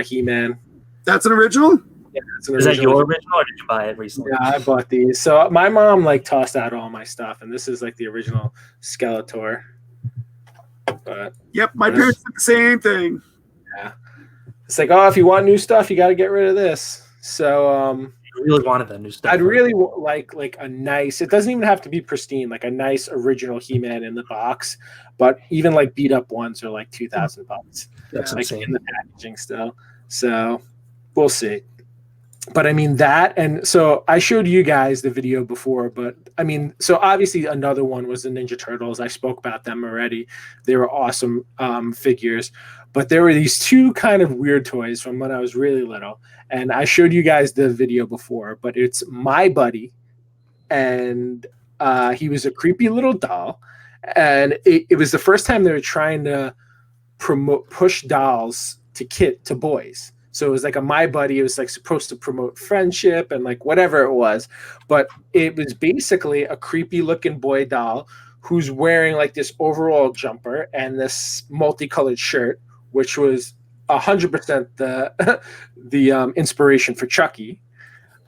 He-Man. That's an original? Yeah, it's an Is original. that your original, or did you buy it recently? Yeah, I bought these. So my mom like tossed out all my stuff, and this is like the original Skeletor. But Yep, my parents did the same thing. yeah, it's like, oh, if you want new stuff, you got to get rid of this. So I really wanted that new stuff. I'd really like a nice. It doesn't even have to be pristine. Like a nice original He-Man in the box, but even like beat up ones are like $2,000. That's like insane. in the packaging still. So we'll see. But I mean that, and so I showed you guys the video before, but I mean, so obviously another one was the Ninja Turtles. I spoke about them already. They were awesome figures, but there were these two kind of weird toys from when I was really little, and I showed you guys the video before, but it's My Buddy, and he was a creepy little doll, and it was the first time they were trying to push dolls to boys. So it was like a My Buddy. It was like supposed to promote friendship and like whatever it was. But it was basically a creepy looking boy doll who's wearing like this overall jumper and this multicolored shirt, which was 100% the inspiration for Chucky.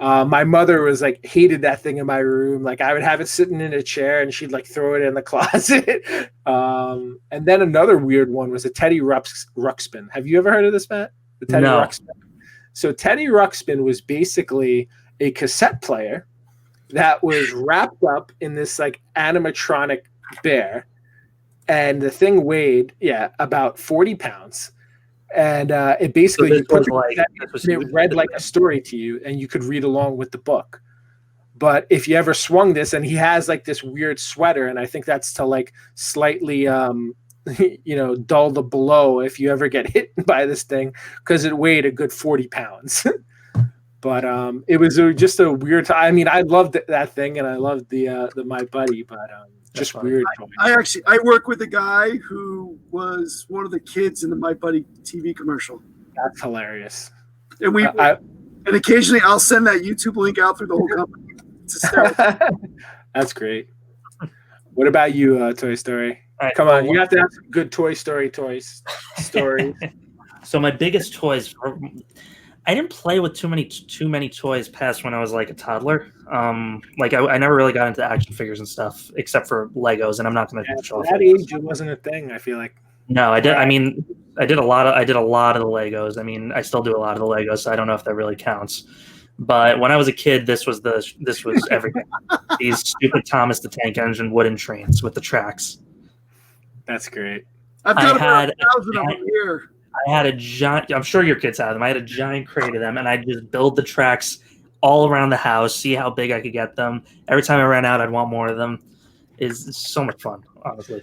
My mother was like hated that thing in my room. Like I would have it sitting in a chair and she'd like throw it in the closet. And then another weird one was a Teddy Ruxpin. Have you ever heard of this, Matt? The Teddy Ruxpin. So Teddy Ruxpin was basically a cassette player that was wrapped up in this like animatronic bear, and the thing weighed about 40 pounds. And it basically So you put it read like a story to you, and you could read along with the book. But if you ever swung this, and he has like this weird sweater, and I think that's to like slightly dull the blow if you ever get hit by this thing, because it weighed a good 40 pounds. But it was just a weird time. I mean, I loved that thing, and I loved the My Buddy, but just weird. I work with a guy who was one of the kids in the My Buddy TV commercial. That's hilarious. And and occasionally I'll send that YouTube link out through the whole company. That's great. What about you, Toy Story? Right, come on, you have to have some good Toy Story stories. So my biggest toys, I didn't play with too many toys past when I was like a toddler. Like I never really got into action figures and stuff except for Legos, and I'm not going to show off. At that age, it wasn't a thing. I feel like. No, I did. I mean, I did a lot of the Legos. I mean, I still do a lot of the Legos, so I don't know if that really counts. But when I was a kid, this was everything. These stupid Thomas the Tank Engine wooden trains with the tracks. That's great. I've got about 1,000 of them here. I had a giant. I'm sure your kids have them. I had a giant crate of them, and I'd just build the tracks all around the house, see how big I could get them. Every time I ran out, I'd want more of them. It's so much fun, honestly.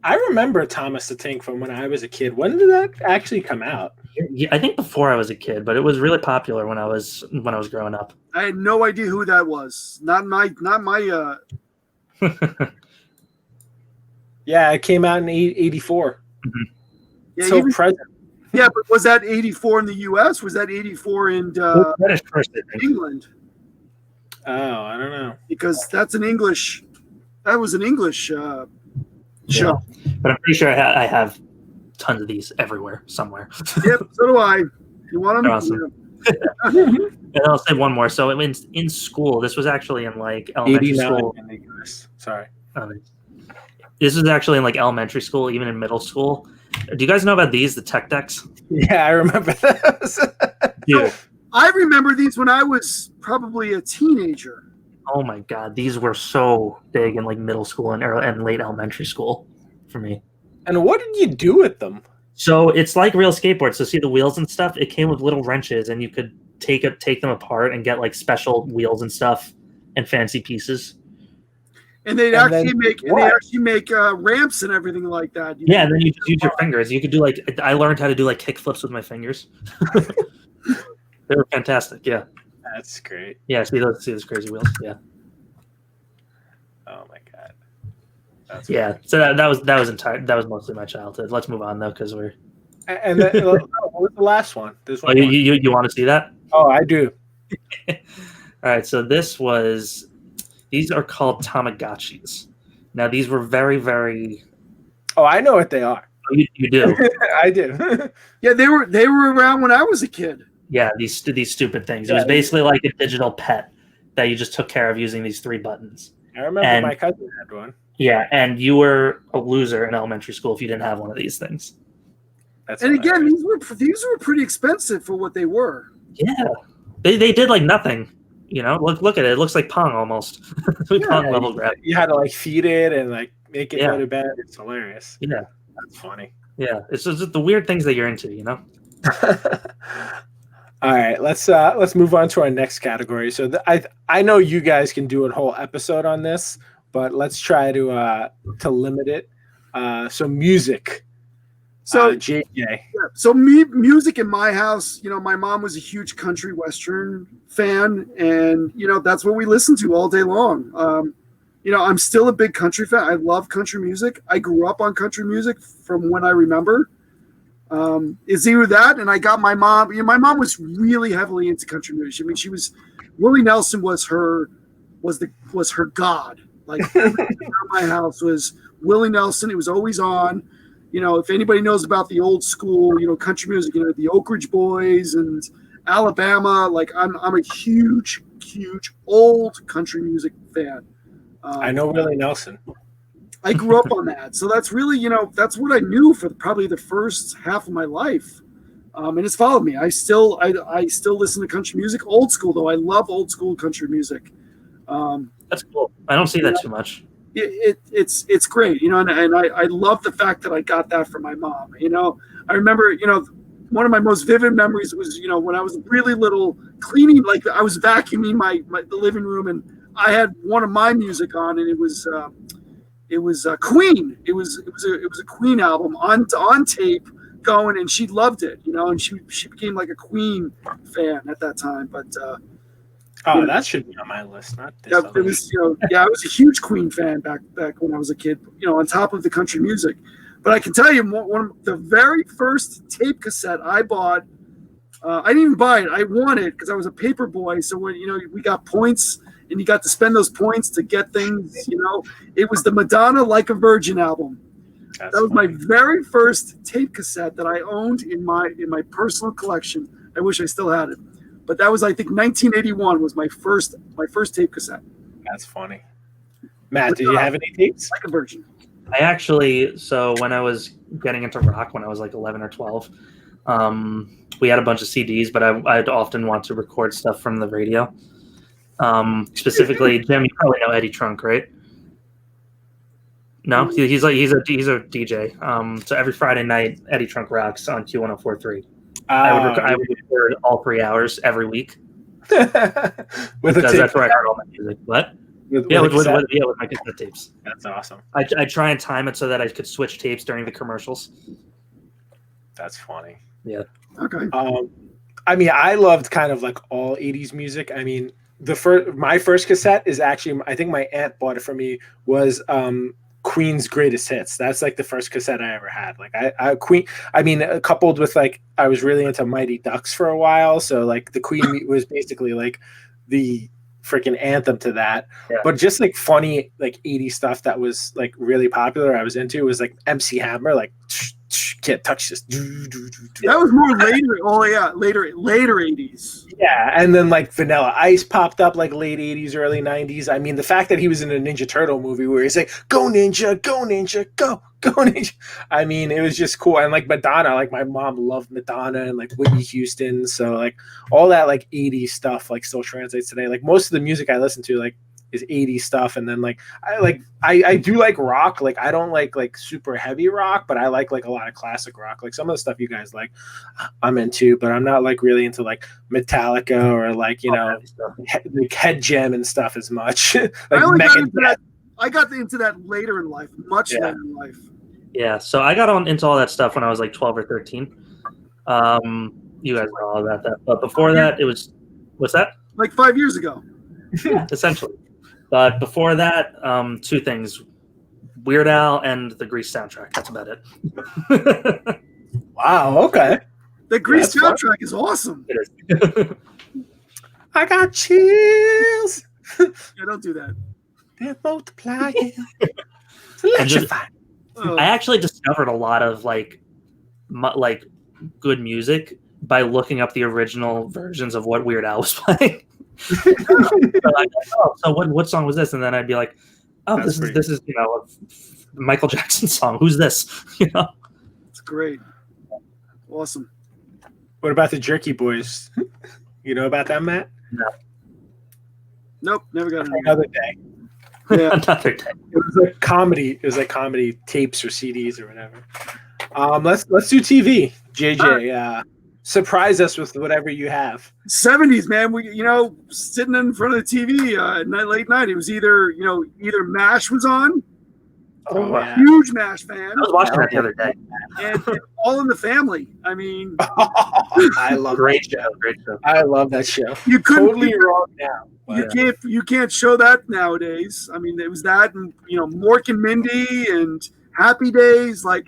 I remember Thomas the Tank from when I was a kid. When did that actually come out? Yeah, I think before I was a kid, but it was really popular when I was growing up. I had no idea who that was. Not my. Yeah, it came out in 84. Mm-hmm. Yeah, so present. Yeah, but was that 84 in the U.S.? Was that 84 in England? Oh, I don't know. Because that's an English. That was an English show. Yeah. But I'm pretty sure I have tons of these everywhere, somewhere. Yep, so do I. You want them? They're awesome. And I'll say one more. So in school, this was actually in like elementary school. In the US. Sorry. This was actually in like elementary school, even in middle school. Do you guys know about these, the tech decks? Yeah, I remember those. Dude. I remember these when I was probably a teenager. Oh my god, these were so big in like middle school and late elementary school for me. And what did you do with them? So it's like real skateboards. So see the wheels and stuff? It came with little wrenches, and you could take them apart and get like special wheels and stuff and fancy pieces. And they'd And actually then make what? ramps and everything like that. Yeah, and then you just use your fingers. You could do I learned how to do kick flips with my fingers. They were fantastic. Yeah. That's great. Yeah. See those crazy wheels. Yeah. Oh my god. That's Yeah. So that was mostly my childhood. Let's move on though, because we're. And then, what was the last one? There's Oh, one more. you want to see that? Oh, I do. All right. So these are called Tamagotchis. Now these were very, very. Oh, I know what they are. Oh, you do. I do. Yeah, they were around when I was a kid. Yeah, these stupid things. It was basically like a digital pet that you just took care of using these 3 buttons. I remember my cousin had one. Yeah, and you were a loser in elementary school if you didn't have one of these things. And again, these were pretty expensive for what they were. Yeah, they did nothing. Look at it. It looks like Pong almost. Pong level grab. You had to feed it and make it go to bed. It's hilarious. Yeah, that's funny. Yeah, it's just the weird things that you're into. All right, let's move on to our next category. So I know you guys can do a whole episode on this, but let's try to limit it. So music. So JJ. Yeah, so music in my house. My mom was a huge country western fan, and that's what we listened to all day long. I'm still a big country fan. I love country music. I grew up on country music from when I remember. It's either that, and I got my mom. My mom was really heavily into country music. I mean, Willie Nelson was her god. Everything in my house was Willie Nelson. It was always on. If anybody knows about the old school, country music, the Oak Ridge Boys and Alabama, I'm a huge old country music fan. I know Willie Nelson. I grew up on that. So that's really, that's what I knew for probably the first half of my life. And it's followed me. I still listen to country music, old school though. I love old school country music. That's cool. I don't see that too much. It's great, and I love the fact that I got that from my mom. I remember, one of my most vivid memories was, when I was really little, cleaning, I was vacuuming the living room, and I had one of my music on, and it was Queen. It was a Queen album on tape going, and she loved it, and she became a Queen fan at that time. But that should be on my list, not this. Yeah, it was, I was a huge Queen fan back when I was a kid, on top of the country music. But I can tell you, one of the very first tape cassette I bought, I didn't even buy it. I won it because I was a paper boy. So when, we got points and you got to spend those points to get things, it was the Madonna Like a Virgin album. That was my very first tape cassette that I owned in my personal collection. I wish I still had it. But that was, I think, 1981 was my first tape cassette. That's funny. Matt, did you have any tapes? Like a Virgin. I actually, so when I was getting into rock, when I was 11 or 12, we had a bunch of CDs, but I'd often want to record stuff from the radio. Specifically, Jim, you probably know Eddie Trunk, right? No, he's a DJ. So every Friday night, Eddie Trunk Rocks on Q1043. I would record all 3 hours every week because that's where I heard all my music. What? With my cassette tapes. That's awesome. I try and time it so that I could switch tapes during the commercials. That's funny. Yeah. Okay. I loved kind of all 80s music. I mean, my first cassette is actually, I think my aunt bought it for me, was Queen's Greatest Hits. That's the first cassette I ever had. Coupled with I was really into Mighty Ducks for a while, so the Queen was basically the freaking anthem to that. Yeah. But just funny 80s stuff that was really popular I was into was MC Hammer, can't touch this. That was more later. Oh yeah, later 80s. Yeah, and then Vanilla Ice popped up late 80s, early 90s. I mean, the fact that he was in a Ninja Turtle movie where he's "Go Ninja, go Ninja, go Ninja." I mean, it was just cool. And Madonna, my mom loved Madonna and Whitney Houston. So all that 80s stuff still translates today. Most of the music I listen to is 80s stuff, and then I do rock. I don't like super heavy rock, but I like a lot of classic rock. Some of the stuff you guys I'm into, but I'm not really into Metallica or Head Gem and stuff as much. I I got into that later in life, much later in life. Yeah, so I got into all that stuff when I was like 12 or 13. You guys know all about that. But before that, it was, what's that? Like 5 years ago. Yeah, essentially. But before that, two things. Weird Al and the Grease soundtrack. That's about it. Wow, okay. The Grease soundtrack is awesome. It is. I got chills. Yeah, don't do that. They're multiplying. And just, I actually discovered a lot of like good music by looking up the original versions of what Weird Al was playing. So what song was this? And then I'd be like, oh, this is a Michael Jackson song. Who's this? It's great. Awesome. What about the Jerky Boys? You know about that, Matt? No. Nope, never got it. Another day. Yeah. Another day. It was like comedy. It was like comedy tapes or CDs or whatever. Let's do TV. JJ, surprise us with whatever you have. 70s, man. We sitting in front of the TV late night. It was either MASH was on. Oh, yeah. Huge MASH fan. I was watching that the other day. And All in the Family. I mean, I love Great show. I love that show. You couldn't Totally wrong now. You can't show that nowadays. I mean, it was that, and Mork and Mindy and Happy Days, like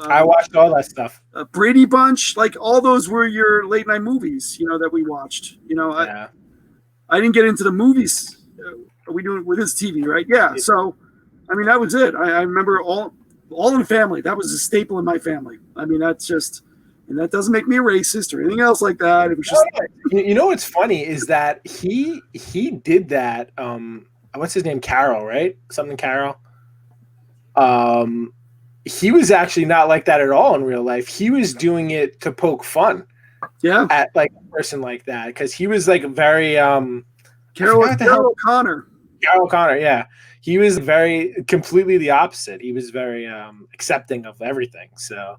I watched all that stuff. Brady Bunch, like all those were your late night movies, that we watched. I didn't get into the movies. Are we doing with this TV, right? Yeah. So, I mean, that was it. I remember all in the Family. That was a staple in my family. I mean, that's just, and that doesn't make me a racist or anything else like that. It was just. What's funny is that he did that. What's his name? Carol, right? Something Carol. He was actually not like that at all in real life. He was doing it to poke fun. Yeah. At like a person like that, because he was like very Carol O'Connor. Carol O'Connor, yeah. He was completely the opposite. He was very accepting of everything. So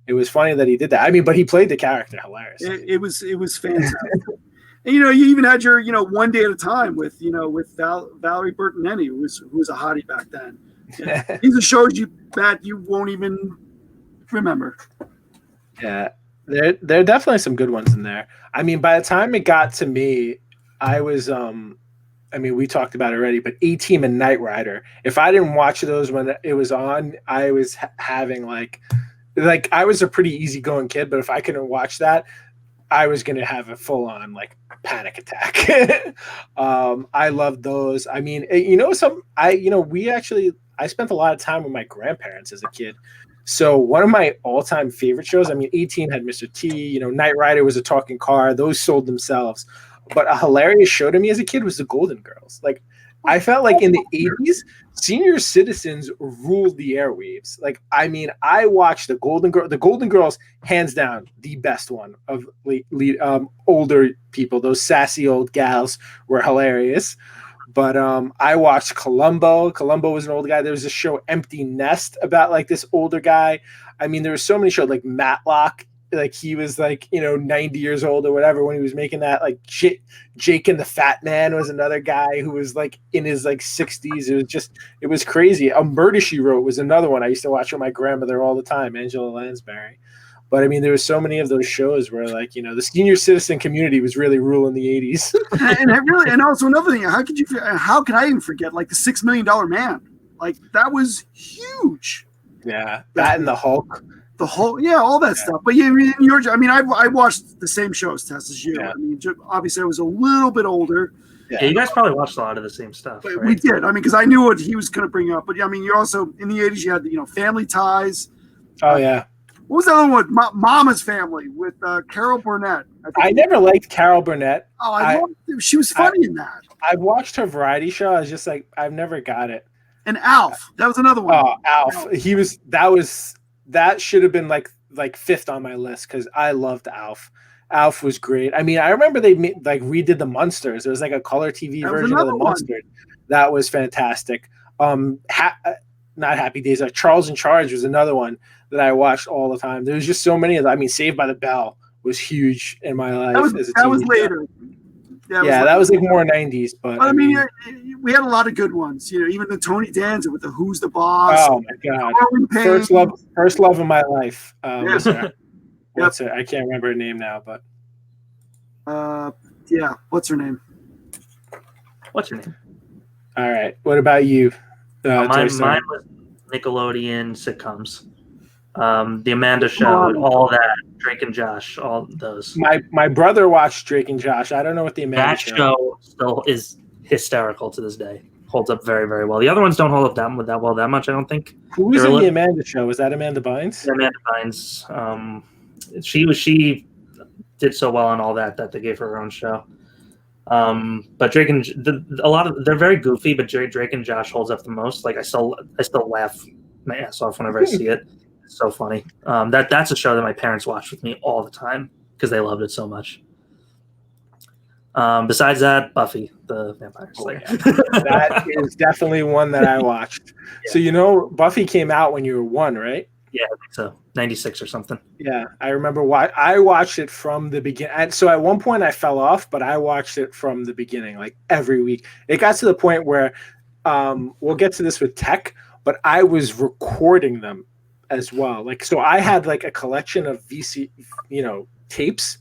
it was funny that he did that. I mean, but he played the character hilarious. It was fantastic. And, you even had your, One Day at a Time with Valerie Bertinelli, who was a hottie back then. Yeah. These are shows that you won't even remember. Yeah, there are definitely some good ones in there. I mean, by the time it got to me, I was we talked about it already, but A-Team and Knight Rider. If I didn't watch those when it was on, I was having like I was a pretty easygoing kid, but if I couldn't watch that, I was going to have a full-on like panic attack. I love those. I mean, I spent a lot of time with my grandparents as a kid. So one of my all-time favorite shows, I mean, A-Team had Mr. T, Knight Rider was a talking car. Those sold themselves. But a hilarious show to me as a kid was the Golden Girls. Like, I felt like in the 80s, senior citizens ruled the airwaves. Like, I mean, I watched the Golden Girls, hands down, the best one of older people. Those sassy old gals were hilarious. But I watched Columbo. Columbo was an old guy. There was a show, Empty Nest, about like this older guy. I mean, there were so many shows like Matlock. Like he was like 90 years old or whatever when he was making that. Like Jake and the Fat Man was another guy who was like in his like 60s. It was crazy. A Murder, She Wrote was another one I used to watch with my grandmother all the time, Angela Lansbury. But I mean, there were so many of those shows where like the senior citizen community was really ruling the 80s. and also another thing, how could I even forget like the $6 Million Man? Like that was huge. Yeah, that and the Hulk. The whole, all that stuff. But I watched the same shows, Tess, as you. Yeah. I mean, obviously I was a little bit older. Yeah, you guys probably watched a lot of the same stuff. But right? we did. I mean, because I knew what he was going to bring up. But I mean, you're also in the 80s. You had Family Ties. Oh yeah. What was the other one? Mama's Family with Carol Burnett. I never liked Carol Burnett. Oh, she was funny in that. I've watched her variety show. I was just like, I've never got it. And Alf. That was another one. Oh, Alf. That should have been like fifth on my list because I loved Alf. Alf was great. I mean, I remember they redid the Munsters. There was like a color TV version of the Munsters. That was fantastic. Not Happy Days. Charles in Charge was another one that I watched all the time. There was just so many of them. I mean, Saved by the Bell was huge in my life. That was later. Yeah, that was like more 90s, but I mean, we had a lot of good ones. You know, even the Tony Danza with the Who's the Boss. Oh my God! First love of my life. Was her. What's her? I can't remember her name now, but yeah, what's her name? What's your name? All right. What about you? Mine was Nickelodeon sitcoms. The Amanda Show, all that. Drake and Josh, all those. My brother watched Drake and Josh. I don't know what the Amanda show still is hysterical to this day. Holds up very, very well. The other ones don't hold up that well that much, I don't think. Who was in the Amanda Show? Was that Amanda Bynes? Amanda Bynes. She did so well on all that they gave her own show. But Drake and they're very goofy, but Drake and Josh holds up the most. Like I still laugh my ass off whenever I see it. It's so funny. That's a show that my parents watched with me all the time because they loved it so much. Besides that, Buffy the Vampire Slayer. That is definitely one that I watched. Yeah. So Buffy came out when you were 1, right? Yeah, I think so. 96 or something. Yeah, I remember why I watched it from the beginning. So at one point I fell off, but I watched it from the beginning, like every week. It got to the point where we'll get to this with tech, but I was recording them as well. Like, so I had like a collection of VC, tapes.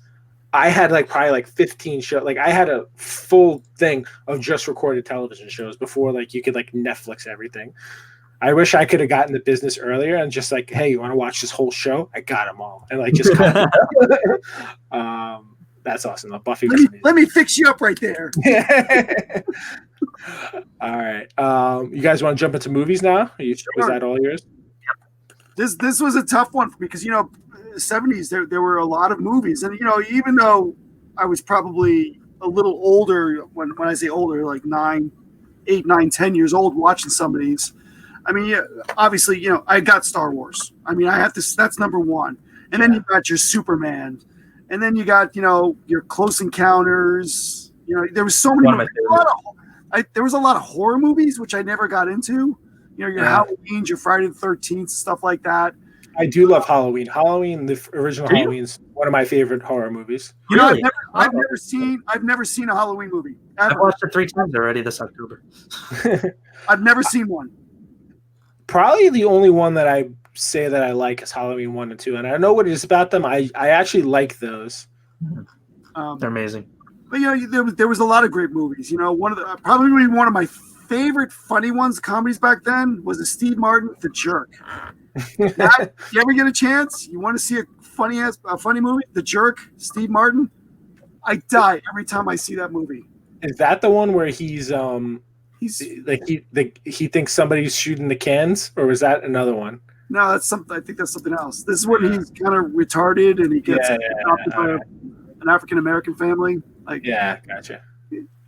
I had probably 15 shows. Like I had a full thing of just recorded television shows before you could Netflix everything. I wish I could have gotten the business earlier and just hey, you want to watch this whole show? I got them all. And just that's awesome. Though. Buffy. Let me fix you up right there. All right. You guys want to jump into movies now? Was that all yours? This was a tough one because 70s there were a lot of movies, and even though I was probably a little older when I say older, like 8, 9, 10 years old, watching some of these. I mean, obviously, I got Star Wars. I mean, I have to. That's number one, and then you got your Superman, and then you got your Close Encounters. There was so many. There was a lot of horror movies which I never got into. Your Halloweens, your Friday the 13th, stuff like that. I do love Halloween. The original Halloween's one of my favorite horror movies. Really? I've never seen a Halloween movie. Ever. I've watched it 3 times already this October. I've never seen one. Probably the only one that I say that I like is Halloween 1 and 2, and I don't know what it is about them. I actually like those. They're amazing. But there was a lot of great movies. Probably one of my favorite funny ones, comedies back then, was the Steve Martin The Jerk. You ever get a chance? You want to see a funny movie? The Jerk, Steve Martin. I die every time I see that movie. Is that the one where he thinks somebody's shooting the cans, or was that another one? No, that's something. I think that's something else. This is when he's kind of retarded and he gets adopted by an African American family. Gotcha.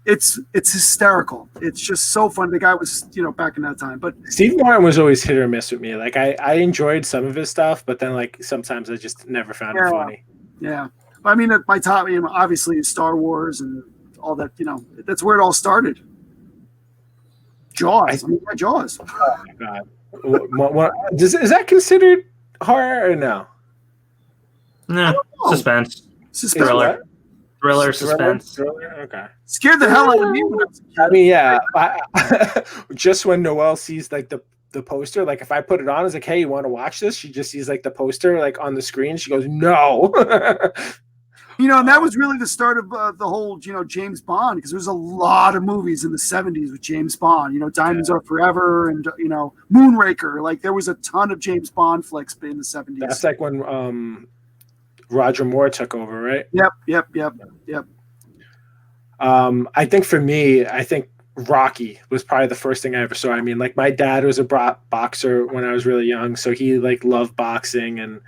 It's hysterical. It's just so fun. The guy was, back in that time. But Steve Martin was always hit or miss with me. I enjoyed some of his stuff, but then sometimes I just never found it funny. Yeah. I mean, my top, obviously Star Wars and all that. That's where it all started. Jaws. Jaws. Oh my God. Is that considered horror or no? No, suspense. Thriller, suspense. Okay. Scared the hell out of me when I was a kid. I mean, yeah. Just when Noelle sees the poster, if I put it on, it's hey, you want to watch this? She just sees the poster on the screen. She goes, no. And that was really the start of the whole, James Bond, because there was a lot of movies in the 70s with James Bond. Diamonds Are Forever and Moonraker. There was a ton of James Bond flicks in the 70s. That's when Roger Moore took over, right? Yep. I think for me, Rocky was probably the first thing I ever saw. I mean, my dad was a boxer when I was really young, so he loved boxing, and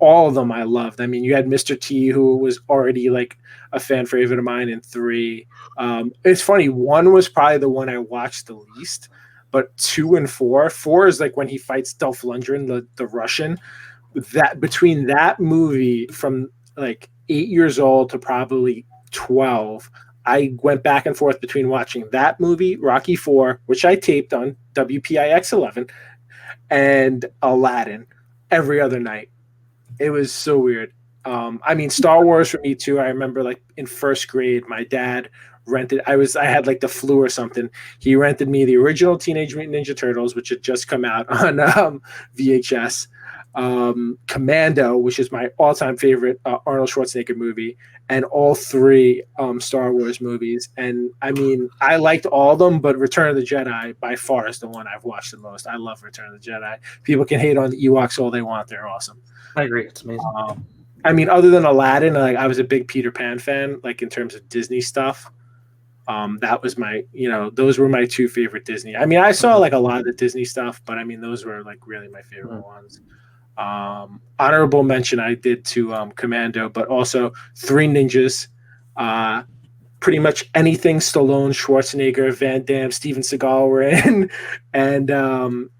all of them I loved. I mean, you had Mr. T, who was already a fan favorite of mine in 3. It's funny, 1 was probably the one I watched the least, but 2 and 4 is when he fights Dolph Lundgren, the Russian. That between that movie from 8 years old to probably 12, I went back and forth between watching that movie, Rocky 4, which I taped on WPIX 11, and Aladdin every other night. It was so weird. I mean, Star Wars for me too. I remember like in first grade, my dad rented. I had like the flu or something. He rented me the original Teenage Mutant Ninja Turtles, which had just come out on VHS. Commando, which is my all-time favorite Arnold Schwarzenegger movie, and all three Star Wars movies. And I mean, I liked all of them, but Return of the Jedi by far is the one I've watched the most. I love Return of the Jedi. People can hate on the Ewoks all they want; they're awesome. I agree. It's amazing. I mean, other than Aladdin, like I was a big Peter Pan fan. Like in terms of Disney stuff, that was my, those were my two favorite Disney. I mean, I saw like a lot of the Disney stuff, but I mean, those were like really my favorite ones. Honorable mention I did to Commando, but also Three Ninjas. Pretty much anything Stallone, Schwarzenegger, Van Damme, Steven Seagal were in, and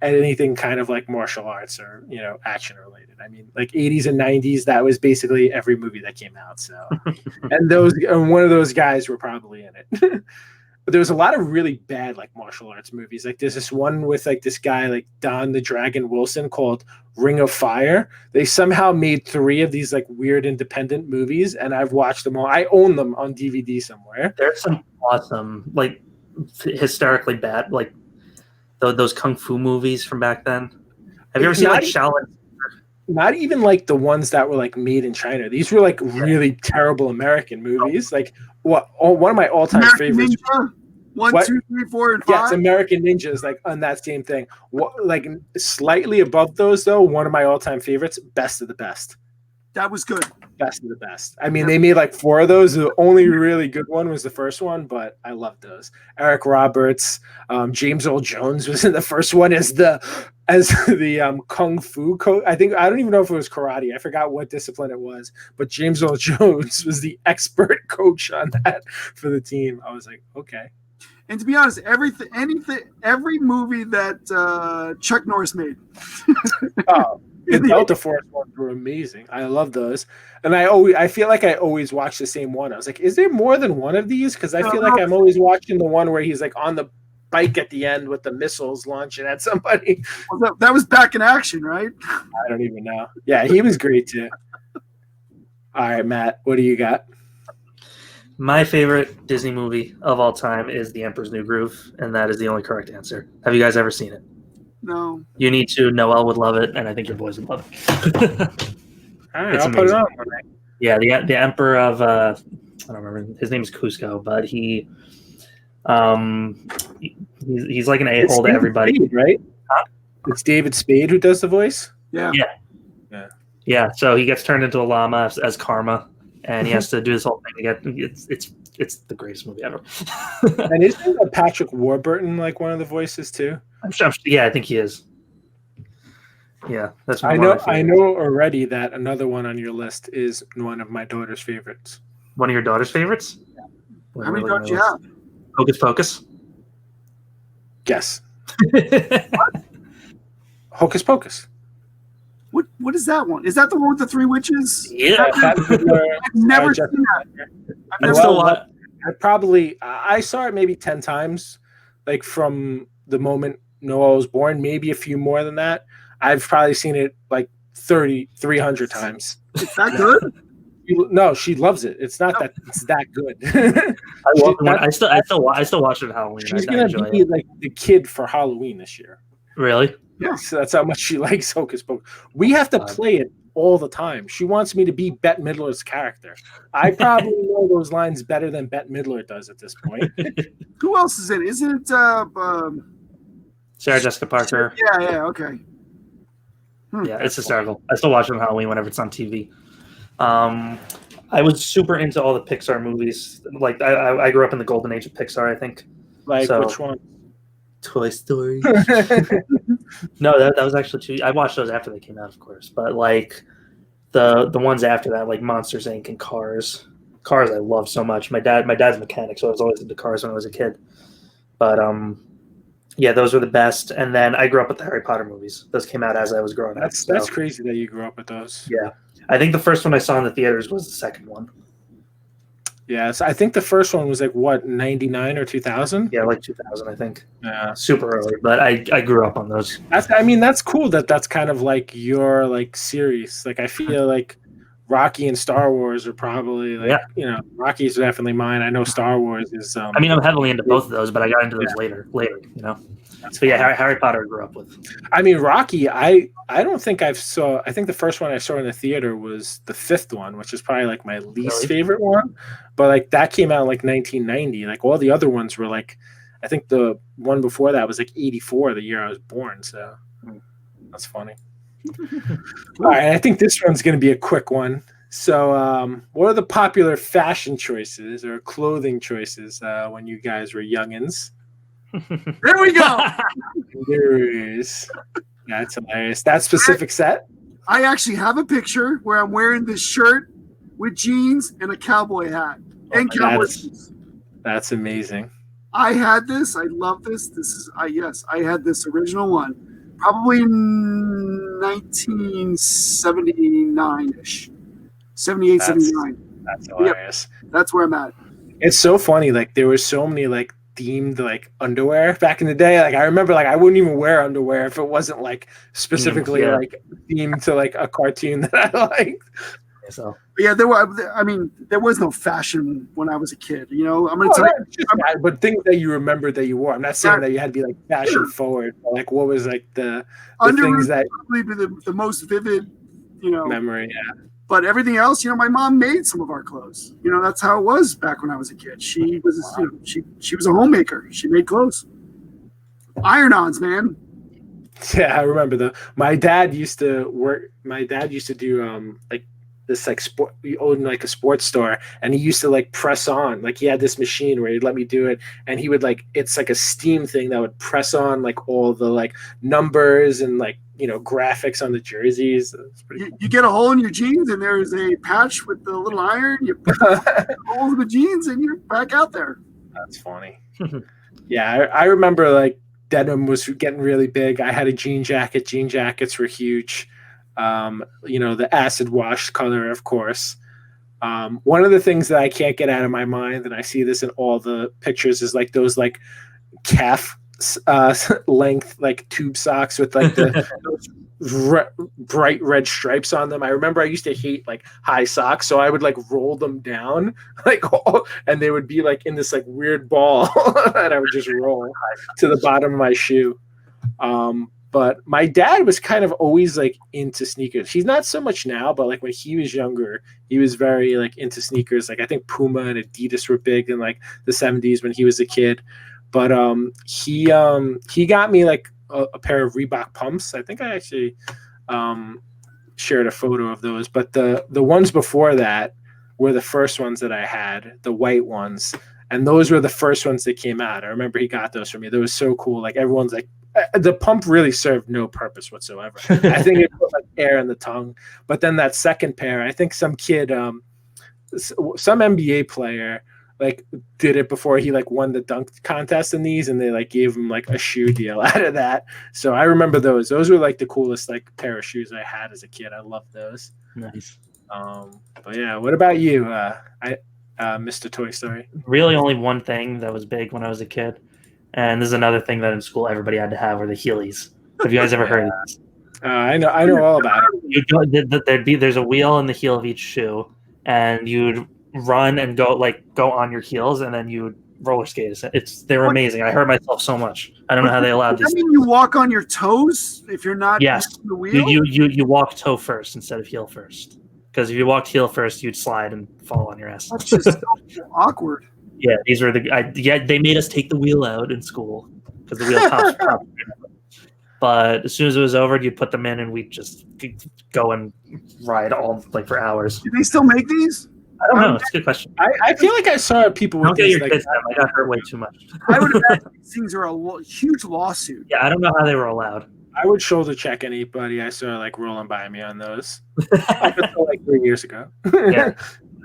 anything kind of like martial arts or action related. I mean, like 80s and 90s, that was basically every movie that came out. So, and one of those guys were probably in it. But there was a lot of really bad like martial arts movies. Like there's this one with like this guy like Don the Dragon Wilson called Ring of Fire. They somehow made 3 of these like weird independent movies, and I've watched them all. I own them on DVD somewhere. There's some awesome, like hysterically bad, like those kung fu movies from back then. Have you ever seen like Shaolin? Not even like the ones that were like made in China. These were like really terrible American movies. Like one of my all-time favorites. Ninja? 1, 2, 3, 4, and 5. Yes, American Ninja is like on that same thing. Like slightly above those though, one of my all-time favorites, Best of the Best. That was good. Best of the Best. I mean, they made like 4 of those. The only really good one was the first one, but I loved those. Eric Roberts, James Earl Jones was in the first one as the kung fu coach. I don't even know if it was karate. I forgot what discipline it was, but James Earl Jones was the expert coach on that for the team. I was like, okay. And to be honest, every movie that Chuck Norris made. Oh, the Delta Force ones were amazing. I love those, and I feel like I always watch the same one. I was like, is there more than one of these? Because I feel like I'm always watching the one where he's like on the bike at the end with the missiles launching at somebody. Well, that was Back in Action, right? I don't even know. Yeah, he was great too. All right, Matt, what do you got? My favorite Disney movie of all time is The Emperor's New Groove, and that is the only correct answer. Have you guys ever seen it? No. You need to. Noelle would love it, and I think your boys would love it. All right, I'll put it on one night. Yeah, the Emperor of I don't remember his name is Cusco, but he's like an a-hole to everybody, Spade, right? Huh? It's David Spade who does the voice. Yeah. Yeah. So he gets turned into a llama as karma, and he has to do this whole thing to get. It's the greatest movie ever. And isn't Patrick Warburton like one of the voices too? Yeah, I think he is. Yeah, that's. I know already that another one on your list is one of my daughter's favorites. One of your daughter's favorites? Yeah. How many daughters you have? Hocus Pocus. Yes. Hocus Pocus. What is that one? Is that the one with the 3 witches? Yeah. I've never seen that. I saw it maybe 10 times, like from the moment Noah was born, maybe a few more than that. I've probably seen it like 300 times. Is that good? No, she loves it. It's not that it's that good. I still watch it at Halloween. She's gonna be like the kid for Halloween this year. Really? Yeah. So that's how much she likes Hocus Pocus. We have to play it all the time. She wants me to be Bette Midler's character. I probably know those lines better than Bette Midler does at this point. Who else is in it? Isn't it Sarah Jessica Parker? Yeah, okay. Yeah, it's hysterical. I still watch it on Halloween whenever it's on TV. I was super into all the Pixar movies. Like I grew up in the golden age of Pixar, I think. Like which one? Toy Story. No, that was actually two. I watched those after they came out, of course. But like the ones after that, like Monsters Inc. and Cars. Cars I love so much. My dad's a mechanic, so I was always into cars when I was a kid. But yeah, those were the best. And then I grew up with the Harry Potter movies. Those came out as I was growing up. That's crazy that you grew up with those. Yeah. I think the first one I saw in the theaters was the second one. Yeah, so I think the first one was like what, 99 or 2000? Yeah, like 2000, I think. Yeah, super early, but I grew up on those. That's cool that's kind of like your like series. Like I feel like Rocky and Star Wars are probably like, Yeah. Rocky's definitely mine. I know Star Wars is. I mean, I'm heavily into both of those, but I got into those later. That's So yeah, fine. Harry Potter I grew up with. I mean, Rocky. I don't think I think the first one I saw in the theater was the fifth one, which is probably like my least favorite one. But like that came out in like 1990. Like all the other ones were like, I think the one before that was like 84, the year I was born. So that's funny. All right, I think this one's going to be a quick one. So, what are the popular fashion choices or clothing choices when you guys were youngins? There we go. That's hilarious. That specific set? I actually have a picture where I'm wearing this shirt with jeans and a cowboy hat and cowboy shoes. That's amazing. I had this. I love this. I had this original one, probably 1979-ish, 78, 79. That's hilarious. Yep, that's where I'm at. It's so funny. Like there were so many like themed like underwear back in the day. Like I remember like I wouldn't even wear underwear if it wasn't like specifically like themed to like a cartoon that I liked. So yeah, there was no fashion when I was a kid. I'm gonna tell you, but things that you remember that you wore. I'm not saying that you had to be like fashion forward. But like what was like the things that probably be the most vivid, memory. Yeah. But everything else, my mom made some of our clothes. That's how it was back when I was a kid. She was, she was a homemaker. She made clothes. Iron-ons, man. Yeah, I remember my dad used to do like this like sport. We owned like a sports store, and he used to like press on. Like he had this machine where he'd let me do it, and he would like it's like a steam thing that would press on like all the like numbers and like graphics on the jerseys. Cool. You get a hole in your jeans, and there's a patch with the little iron. You put the hole in the jeans, and you're back out there. That's funny. Yeah, I remember like denim was getting really big. I had a jean jacket. Jean jackets were huge. The acid wash color, of course. One of the things that I can't get out of my mind, and I see this in all the pictures, is like those like calf length like tube socks with like those bright red stripes on them. I remember I used to hate like high socks, so I would like roll them down like and they would be like in this like weird ball that I would just roll to the bottom of my shoe. But my dad was kind of always like into sneakers. He's not so much now, but like when he was younger, he was very like into sneakers. Like I think Puma and Adidas were big in like the 70s when he was a kid. But he got me like a pair of Reebok pumps. I think I actually shared a photo of those. But the ones before that were the first ones that I had, the white ones. And those were the first ones that came out. I remember he got those for me. They were so cool. Like everyone's like, the pump really served no purpose whatsoever. I think it put like air in the tongue. But then that second pair, I think some kid, some NBA player like did it before he like won the dunk contest in these, and they like gave him like a shoe deal out of that. So I remember those. Those were like the coolest like pair of shoes I had as a kid. I loved those. Nice. But yeah, what about you, Mr. Toy Story? Really, only one thing that was big when I was a kid, and this is another thing that in school everybody had to have, were the Heelys. Have you guys ever heard of this? I know all about it. There's a wheel in the heel of each shoe, and you'd run and go on your heels, and then you would roller skate. They were amazing. I hurt myself so much. I don't know how they allowed these. I mean, you walk on your toes if you're not using the wheel? You walk toe first instead of heel first. Because if you walked heel first, you'd slide and fall on your ass. That's just so awkward. Yeah, these were they made us take the wheel out in school because the wheel pops. But as soon as it was over, you'd put them in, and we'd just go and ride all for hours. Do they still make these? I don't know. It's a good question. I feel like I saw people with don't get your kids them. I got hurt way too much. I would imagine these things are a huge lawsuit. Yeah, I don't know how they were allowed. I would shoulder check anybody I saw rolling by me on those. Up until 3 years ago. Yeah,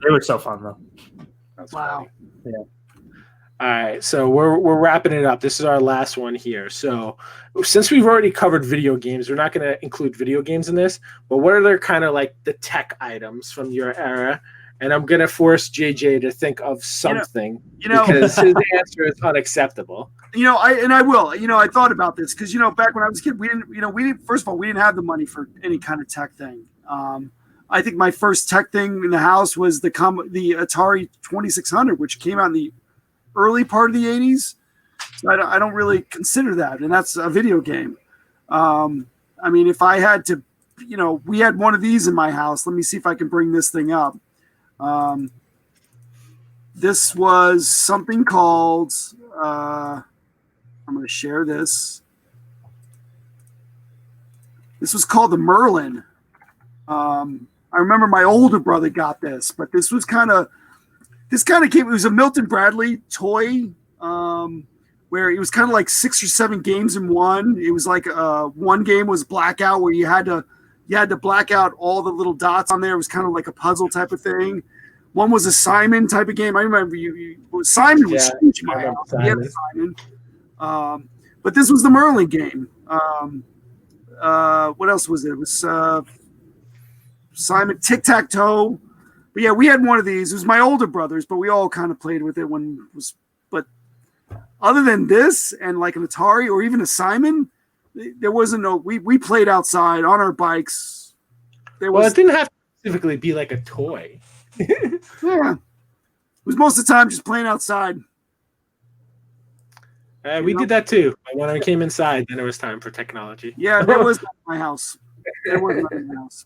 they were so fun though. That's wow. Funny. Yeah. All right, so we're wrapping it up. This is our last one here. So since we've already covered video games, we're not going to include video games in this, but what are kind of the tech items from your era? And I'm going to force JJ to think of something because his answer is unacceptable. I will. I thought about this because, back when I was a kid, we didn't have the money for any kind of tech thing. I think my first tech thing in the house was the Atari 2600, which came out in the early part of the 80s. So I don't really consider that, and that's a video game. I mean, if I had to, we had one of these in my house. Let me see if I can bring this thing up. This was something called, I'm going to share this. This was called the Merlin. I remember my older brother got this, but this kind of came, it was a Milton Bradley toy, where it was kind of like 6 or 7 games in one. It was like one game was Blackout, where you had to black out all the little dots on there. It was kind of like a puzzle type of thing. One was a Simon type of game. I remember Simon was huge in my house. He had a Simon. But this was the Merlin game. What else was it? It was Simon Tic-Tac-Toe. But yeah, we had one of these. It was my older brother's, but we all kind of played with it when it was. But other than this and like an Atari or even a Simon, there wasn't no. We played outside on our bikes. It didn't have to specifically be like a toy. Yeah, it was most of the time just playing outside. We did that too. When I came inside, then it was time for technology. Yeah, that was not my house. That was not my house.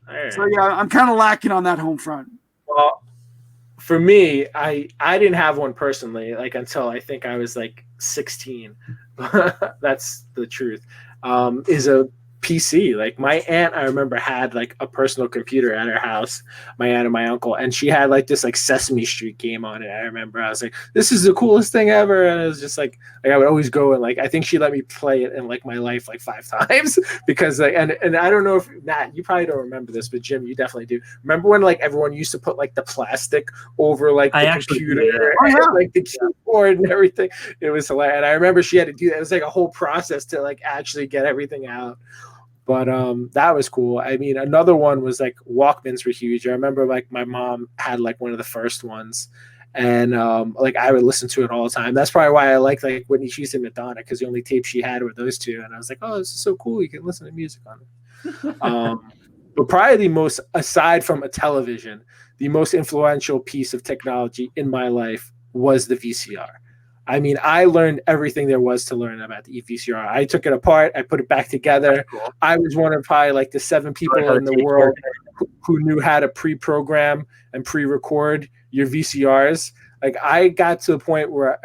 Right. So yeah, I'm kind of lacking on that home front. Well, for me, I didn't have one personally, like until I think I was like 16. That's the truth. Is a PC. Like my aunt, I remember, had like a personal computer at her house, my aunt and my uncle, and she had like this like Sesame Street game on it. I remember I was like, this is the coolest thing ever. And it was just like I would always go and like I think she let me play it in like my life like 5 times because like and I don't know if Matt, you probably don't remember this, but Jim, you definitely do. Remember when like everyone used to put like the plastic over like the computer and like the keyboard and everything? It was hilarious. And I remember she had to do that. It was like a whole process to like actually get everything out. But that was cool. I mean, another one was like Walkmans were huge. I remember like my mom had like one of the first ones, and like I would listen to it all the time. That's probably why I like Whitney Houston, Madonna, because the only tape she had were those two, and I was like, oh, this is so cool. You can listen to music on it. But probably the most, aside from a television, the most influential piece of technology in my life was the VCR. I mean, I learned everything there was to learn about the VCR. I took it apart. I put it back together. Cool. I was one of probably like the 7 people in the world who knew how to pre-program and pre-record your VCRs. Like I got to the point where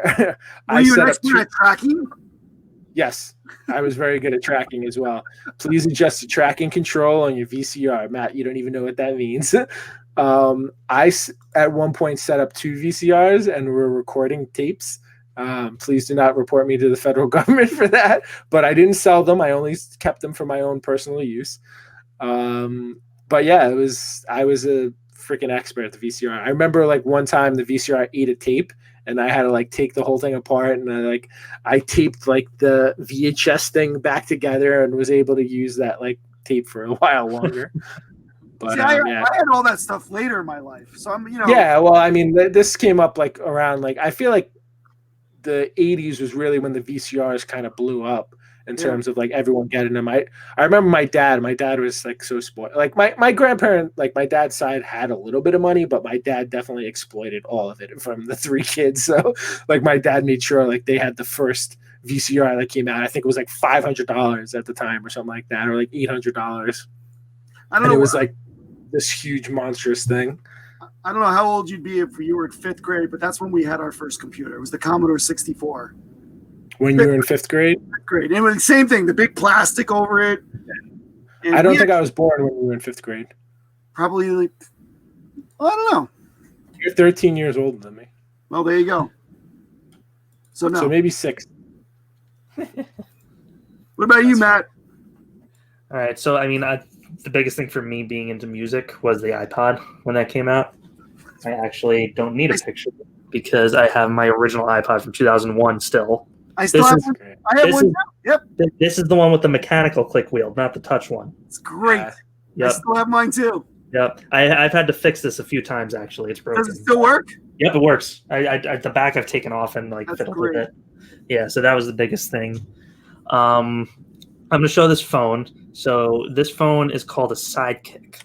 I set up at tracking. Yes, I was very good at tracking as well. Please adjust the tracking control on your VCR. Matt, you don't even know what that means. I at one point set up 2 VCRs and we're recording tapes. Please do not report me to the federal government for that, but I didn't sell them. I only kept them for my own personal use. But yeah, I was a freaking expert at the VCR. I remember like one time the VCR ate a tape and I had to like take the whole thing apart and I taped like the VHS thing back together and was able to use that like tape for a while longer. But see, I had all that stuff later in my life. So I'm, Yeah, well, I mean, this came up like around like I feel like the 80s was really when the VCRs kind of blew up in terms of like everyone getting them. I remember my dad was like so spoiled. Like my grandparent, like my dad's side had a little bit of money, but my dad definitely exploited all of it from the 3 kids. So like my dad made sure like they had the first VCR that came out. I think it was like $500 at the time or something like that, or like $800. I don't know. It was like this huge monstrous thing. I don't know how old you'd be if you were in 5th grade, but that's when we had our first computer. It was the Commodore 64. When you were in 5th grade? 5th grade. And it was the same thing, the big plastic over it. I don't think I was born when you were in 5th grade. Probably like, I don't know. You're 13 years older than me. Well, there you go. So maybe 6. What about you, Matt? All right. So, I mean, the biggest thing for me being into music was the iPod when that came out. I actually don't need a picture because I have my original iPod from 2001 still. I still have one. I have one. Yep. This is the one with the mechanical click wheel, not the touch one. It's great. Yep. I still have mine too. Yep. I've had to fix this a few times actually. It's broken. Does it still work? Yep, it works. The back I've taken off and like fiddled with it. Yeah, so that was the biggest thing. I'm going to show this phone. So this phone is called a Sidekick.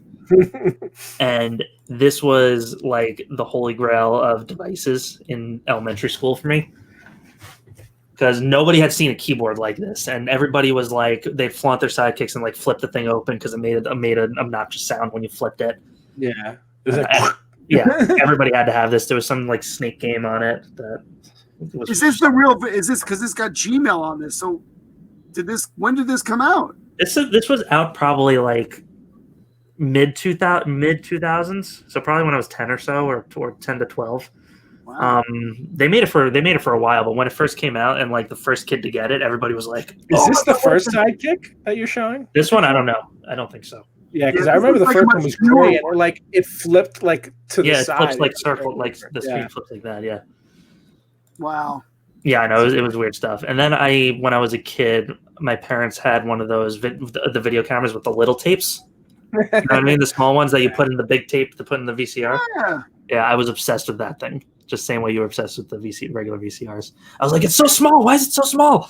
And this was like the holy grail of devices in elementary school for me. Because nobody had seen a keyboard like this, and everybody was like, they'd flaunt their sidekicks and like flip the thing open because it made an obnoxious sound when you flipped it. Yeah. It was like, yeah, everybody had to have this. There was some like snake game on it. Is this the real? Is this because it's got Gmail on this? So, when did this come out? This was out probably like mid 2000s. So probably when I was 10 or so, or 10 to 12. Wow. They made it for a while, but when it first came out and like the first kid to get it, everybody was like, "Is this the first sidekick that you're showing?" This one, I don't know. I don't think so. Yeah, because I remember the first one was great, and like it flipped like to the side. Yeah, it flips like circle, like the screen flips like that. Yeah. Wow. Yeah, I know it was weird stuff. And then when I was a kid, my parents had one of those the video cameras with the little tapes. You know what I mean? The small ones that you put in the big tape to put in the VCR. Yeah. Yeah, I was obsessed with that thing. Just same way you were obsessed with the regular VCRs. I was like, it's so small. Why is it so small?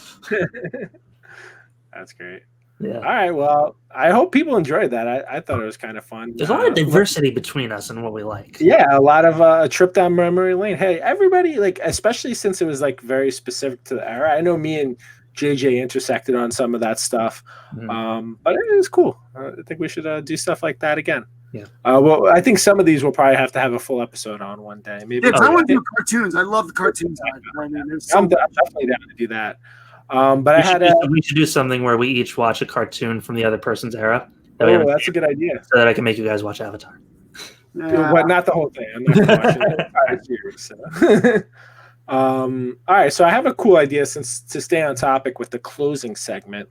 That's great. Yeah. All right. Well, I hope people enjoyed that. I thought it was kind of fun. There's a lot of diversity between us and what we like. Yeah, a lot of a trip down memory lane. Hey, everybody, like, especially since it was like very specific to the era. I know me and JJ intersected on some of that stuff, but it was cool. I think we should do stuff like that again. Yeah. Well, I think some of these we'll probably have to have a full episode on one day. Maybe. Yeah, I want to do cartoons. I love the cartoons. I'm definitely down to do that. But we should do something where we each watch a cartoon from the other person's era. That's a good idea. So that I can make you guys watch Avatar. Yeah. Well, not the whole thing. I'm not watching the entire series. So. All right. So I have a cool idea to stay on topic with the closing segment.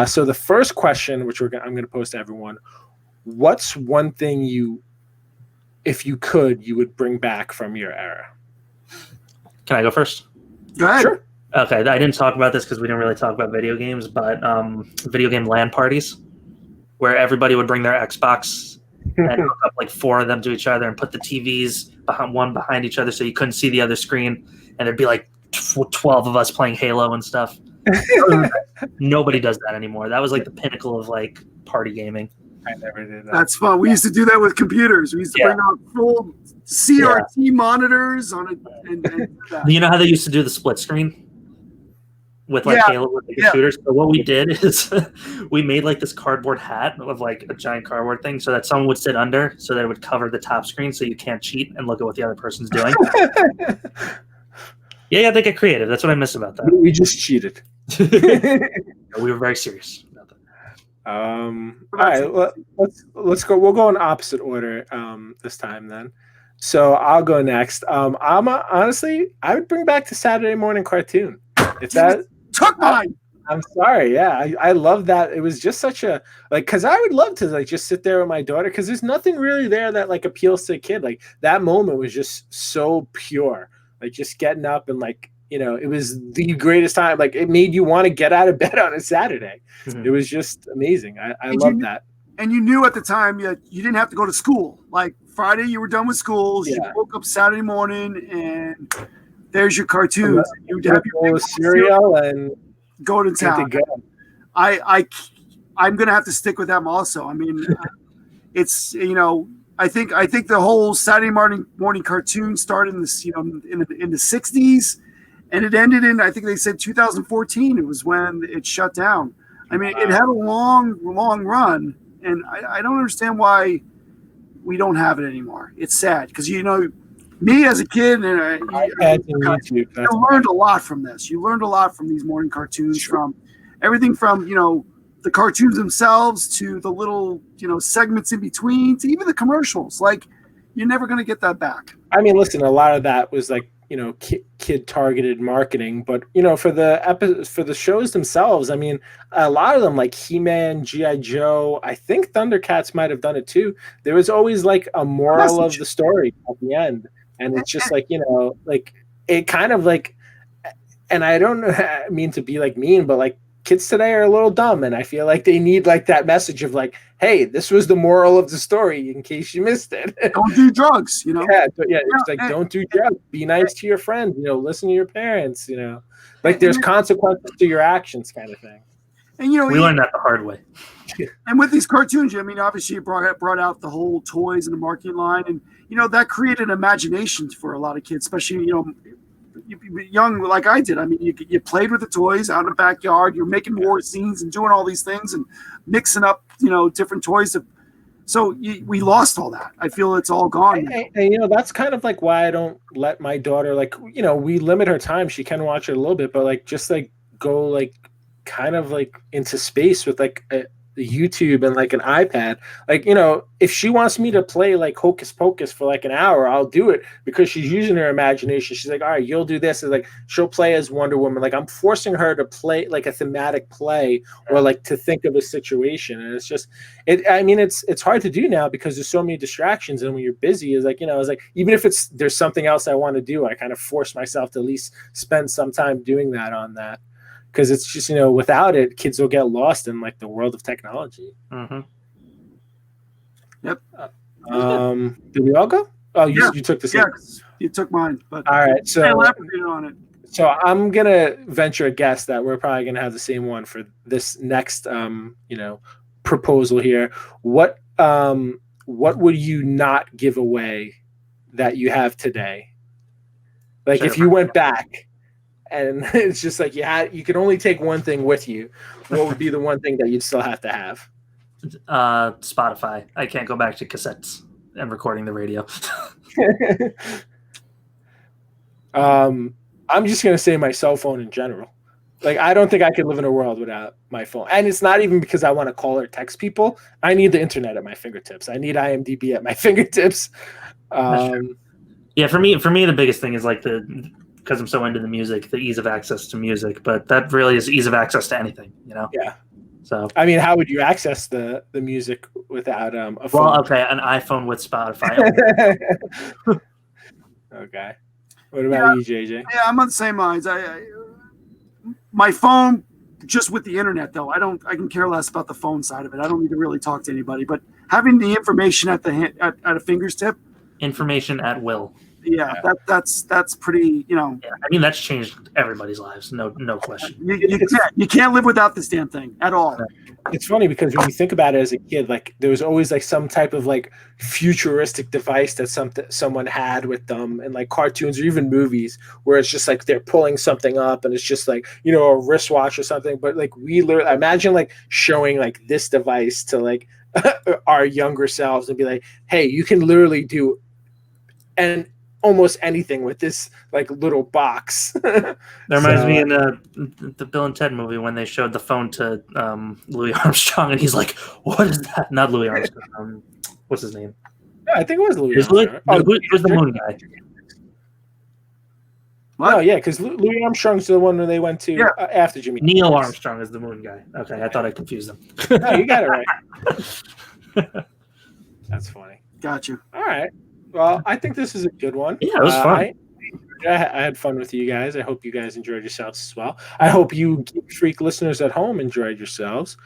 So the first question, which I'm going to post to everyone, what's one thing if you could, you would bring back from your era? Can I go first? Go ahead. Sure. Okay, I didn't talk about this because we didn't really talk about video games, but video game LAN parties where everybody would bring their Xbox and hook up like 4 of them to each other and put the TVs behind each other so you couldn't see the other screen, and there'd be like 12 of us playing Halo and stuff. Nobody does that anymore. That was like the pinnacle of like party gaming. I never did that. That's fun. We used to do that with computers. We used to bring out full CRT monitors on it. And you know how they used to do the split screen? With like Halo with the computers. So what we did is we made like this cardboard hat of like a giant cardboard thing so that someone would sit under so that it would cover the top screen so you can't cheat and look at what the other person's doing. Yeah, they get creative. That's what I miss about that. We just cheated. We were very serious about that. All right, let's go. We'll go in opposite order this time then. So I'll go next. Honestly, I would bring back the Saturday morning cartoon. If that took mine. I'm sorry. Yeah, I love that. It was just such a because I would love to like just sit there with my daughter because there's nothing really there that like appeals to a kid. Like that moment was just so pure. Like just getting up and like it was the greatest time. Like it made you want to get out of bed on a Saturday. Mm-hmm. It was just amazing. I love that. And you knew at the time you didn't have to go to school. Like Friday, you were done with school. Yeah. You woke up Saturday morning and there's your cartoons. You'd have your cereal and go to town. I'm gonna have to stick with them also. I mean, it's I think the whole Saturday morning cartoon started in this in the 60s, and it ended in I think they said 2014. It was when it shut down. I mean, it had a long run, and I don't understand why we don't have it anymore. It's sad because me as a kid, and you learned a lot from this. You learned a lot from these morning cartoons, from everything from the cartoons themselves to the little segments in between to even the commercials. Like you're never going to get that back. I mean, listen, a lot of that was like kid targeted marketing, but for the shows themselves, I mean, a lot of them like He-Man, G.I. Joe, I think Thundercats might have done it too. There was always like a moral of the story at the end. And it's just like, like it kind of like, and I don't mean to be like mean, but like kids today are a little dumb. And I feel like they need like that message of like, hey, this was the moral of the story in case you missed it. Don't do drugs, Yeah, it's like, don't do drugs. Be nice to your friends, listen to your parents, like there's consequences to your actions kind of thing. And you know, We learned that the hard way. and with these cartoons, I mean, obviously, it brought out the whole toys and the marketing line, and you know that created imaginations for a lot of kids, especially young like I did. I mean, you played with the toys out in the backyard. You're making war scenes and doing all these things and mixing up, different toys. So we lost all that. I feel it's all gone. And that's kind of like why I don't let my daughter, like, we limit her time. She can watch it a little bit, but like just like go like kind of like into space with like the YouTube and like an iPad. Like, if she wants me to play like Hocus Pocus for like an hour, I'll do it because she's using her imagination. She's like, all right, you'll do this. And like, she'll play as Wonder Woman. Like, I'm forcing her to play like a thematic play or like to think of a situation. And it's just, it's hard to do now because there's so many distractions. And when you're busy, it's like, it's like, even if there's something else I want to do, I kind of force myself to at least spend some time doing that on that. Because it's just, without it, kids will get lost in like the world of technology. Mm-hmm. Yep. Did we all go? Oh, you took the same. Yeah, you took mine. But all right, so I elaborated on it. So I'm gonna venture a guess that we're probably gonna have the same one for this next, proposal here. What would you not give away that you have today? Like if you went back. And it's just like you can only take one thing with you. What would be the one thing that you'd still have to have? Spotify. I can't go back to cassettes and recording the radio. I'm just gonna say my cell phone in general. Like I don't think I could live in a world without my phone. And it's not even because I want to call or text people. I need the internet at my fingertips. I need IMDb at my fingertips. Yeah, for me, the biggest thing is like because I'm so into the music, the ease of access to music, but that really is ease of access to anything, Yeah. So I mean, how would you access the music without a phone? Well, okay, an iPhone with Spotify. Okay. What about you, JJ? Yeah, I'm on the same lines. My phone, just with the internet though, I can care less about the phone side of it. I don't need to really talk to anybody, but having the information at a finger's tip. Information at will. Yeah, that's pretty, Yeah, I mean, that's changed everybody's lives, no question. You can't live without this damn thing at all. It's funny because when you think about it as a kid, like there was always like some type of like futuristic device that someone had with them, and like cartoons or even movies where it's just like they're pulling something up and it's just like a wristwatch or something. But like we literally imagine like showing like this device to like our younger selves and be like, hey, you can literally do almost anything with this like little box. That reminds me in the Bill and Ted movie when they showed the phone to Louis Armstrong and he's like, what is that? Not Louis Armstrong. What's his name? Yeah, I think it was Louis Armstrong. It was the moon guy. What? Oh yeah, because Louis Armstrong's the one where they went to after Jimmy. Neil Armstrong is the moon guy. Okay, I thought I confused them. No, you got it right. That's funny. Got you. All right. Well, I think this is a good one. Yeah, it was fun. I had fun with you guys. I hope you guys enjoyed yourselves as well. I hope you Geek Freak listeners at home enjoyed yourselves.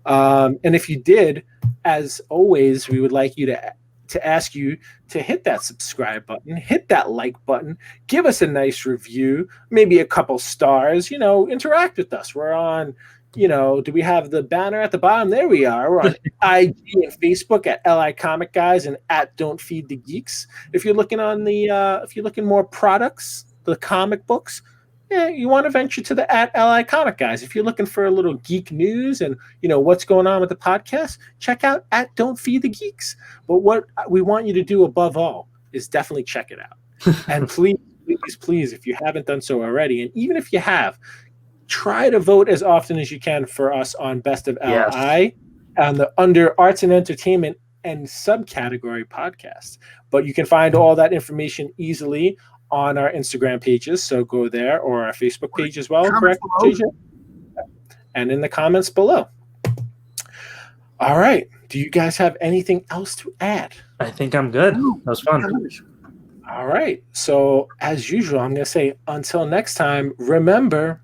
And if you did, as always, we would like you to ask you to hit that subscribe button, hit that like button, give us a nice review, maybe a couple stars, interact with us. We're on, do we have the banner at the bottom? There we are. We're on IG and Facebook at LI Comic Guys and at Don't Feed the Geeks. If you're looking if you're looking more products, the comic books, you want to venture to the at LI Comic Guys. If you're looking for a little geek news and what's going on with the podcast, check out at Don't Feed the Geeks. But what we want you to do above all is definitely check it out. And please, if you haven't done so already, and even if you have, try to vote as often as you can for us on Best of LI under Arts and Entertainment and subcategory podcasts. But you can find all that information easily on our Instagram pages. So go there, or our Facebook page as well, correct, JJ? And in the comments below. All right. Do you guys have anything else to add? I think I'm good. That was fun. All right. So as usual, I'm going to say until next time, remember,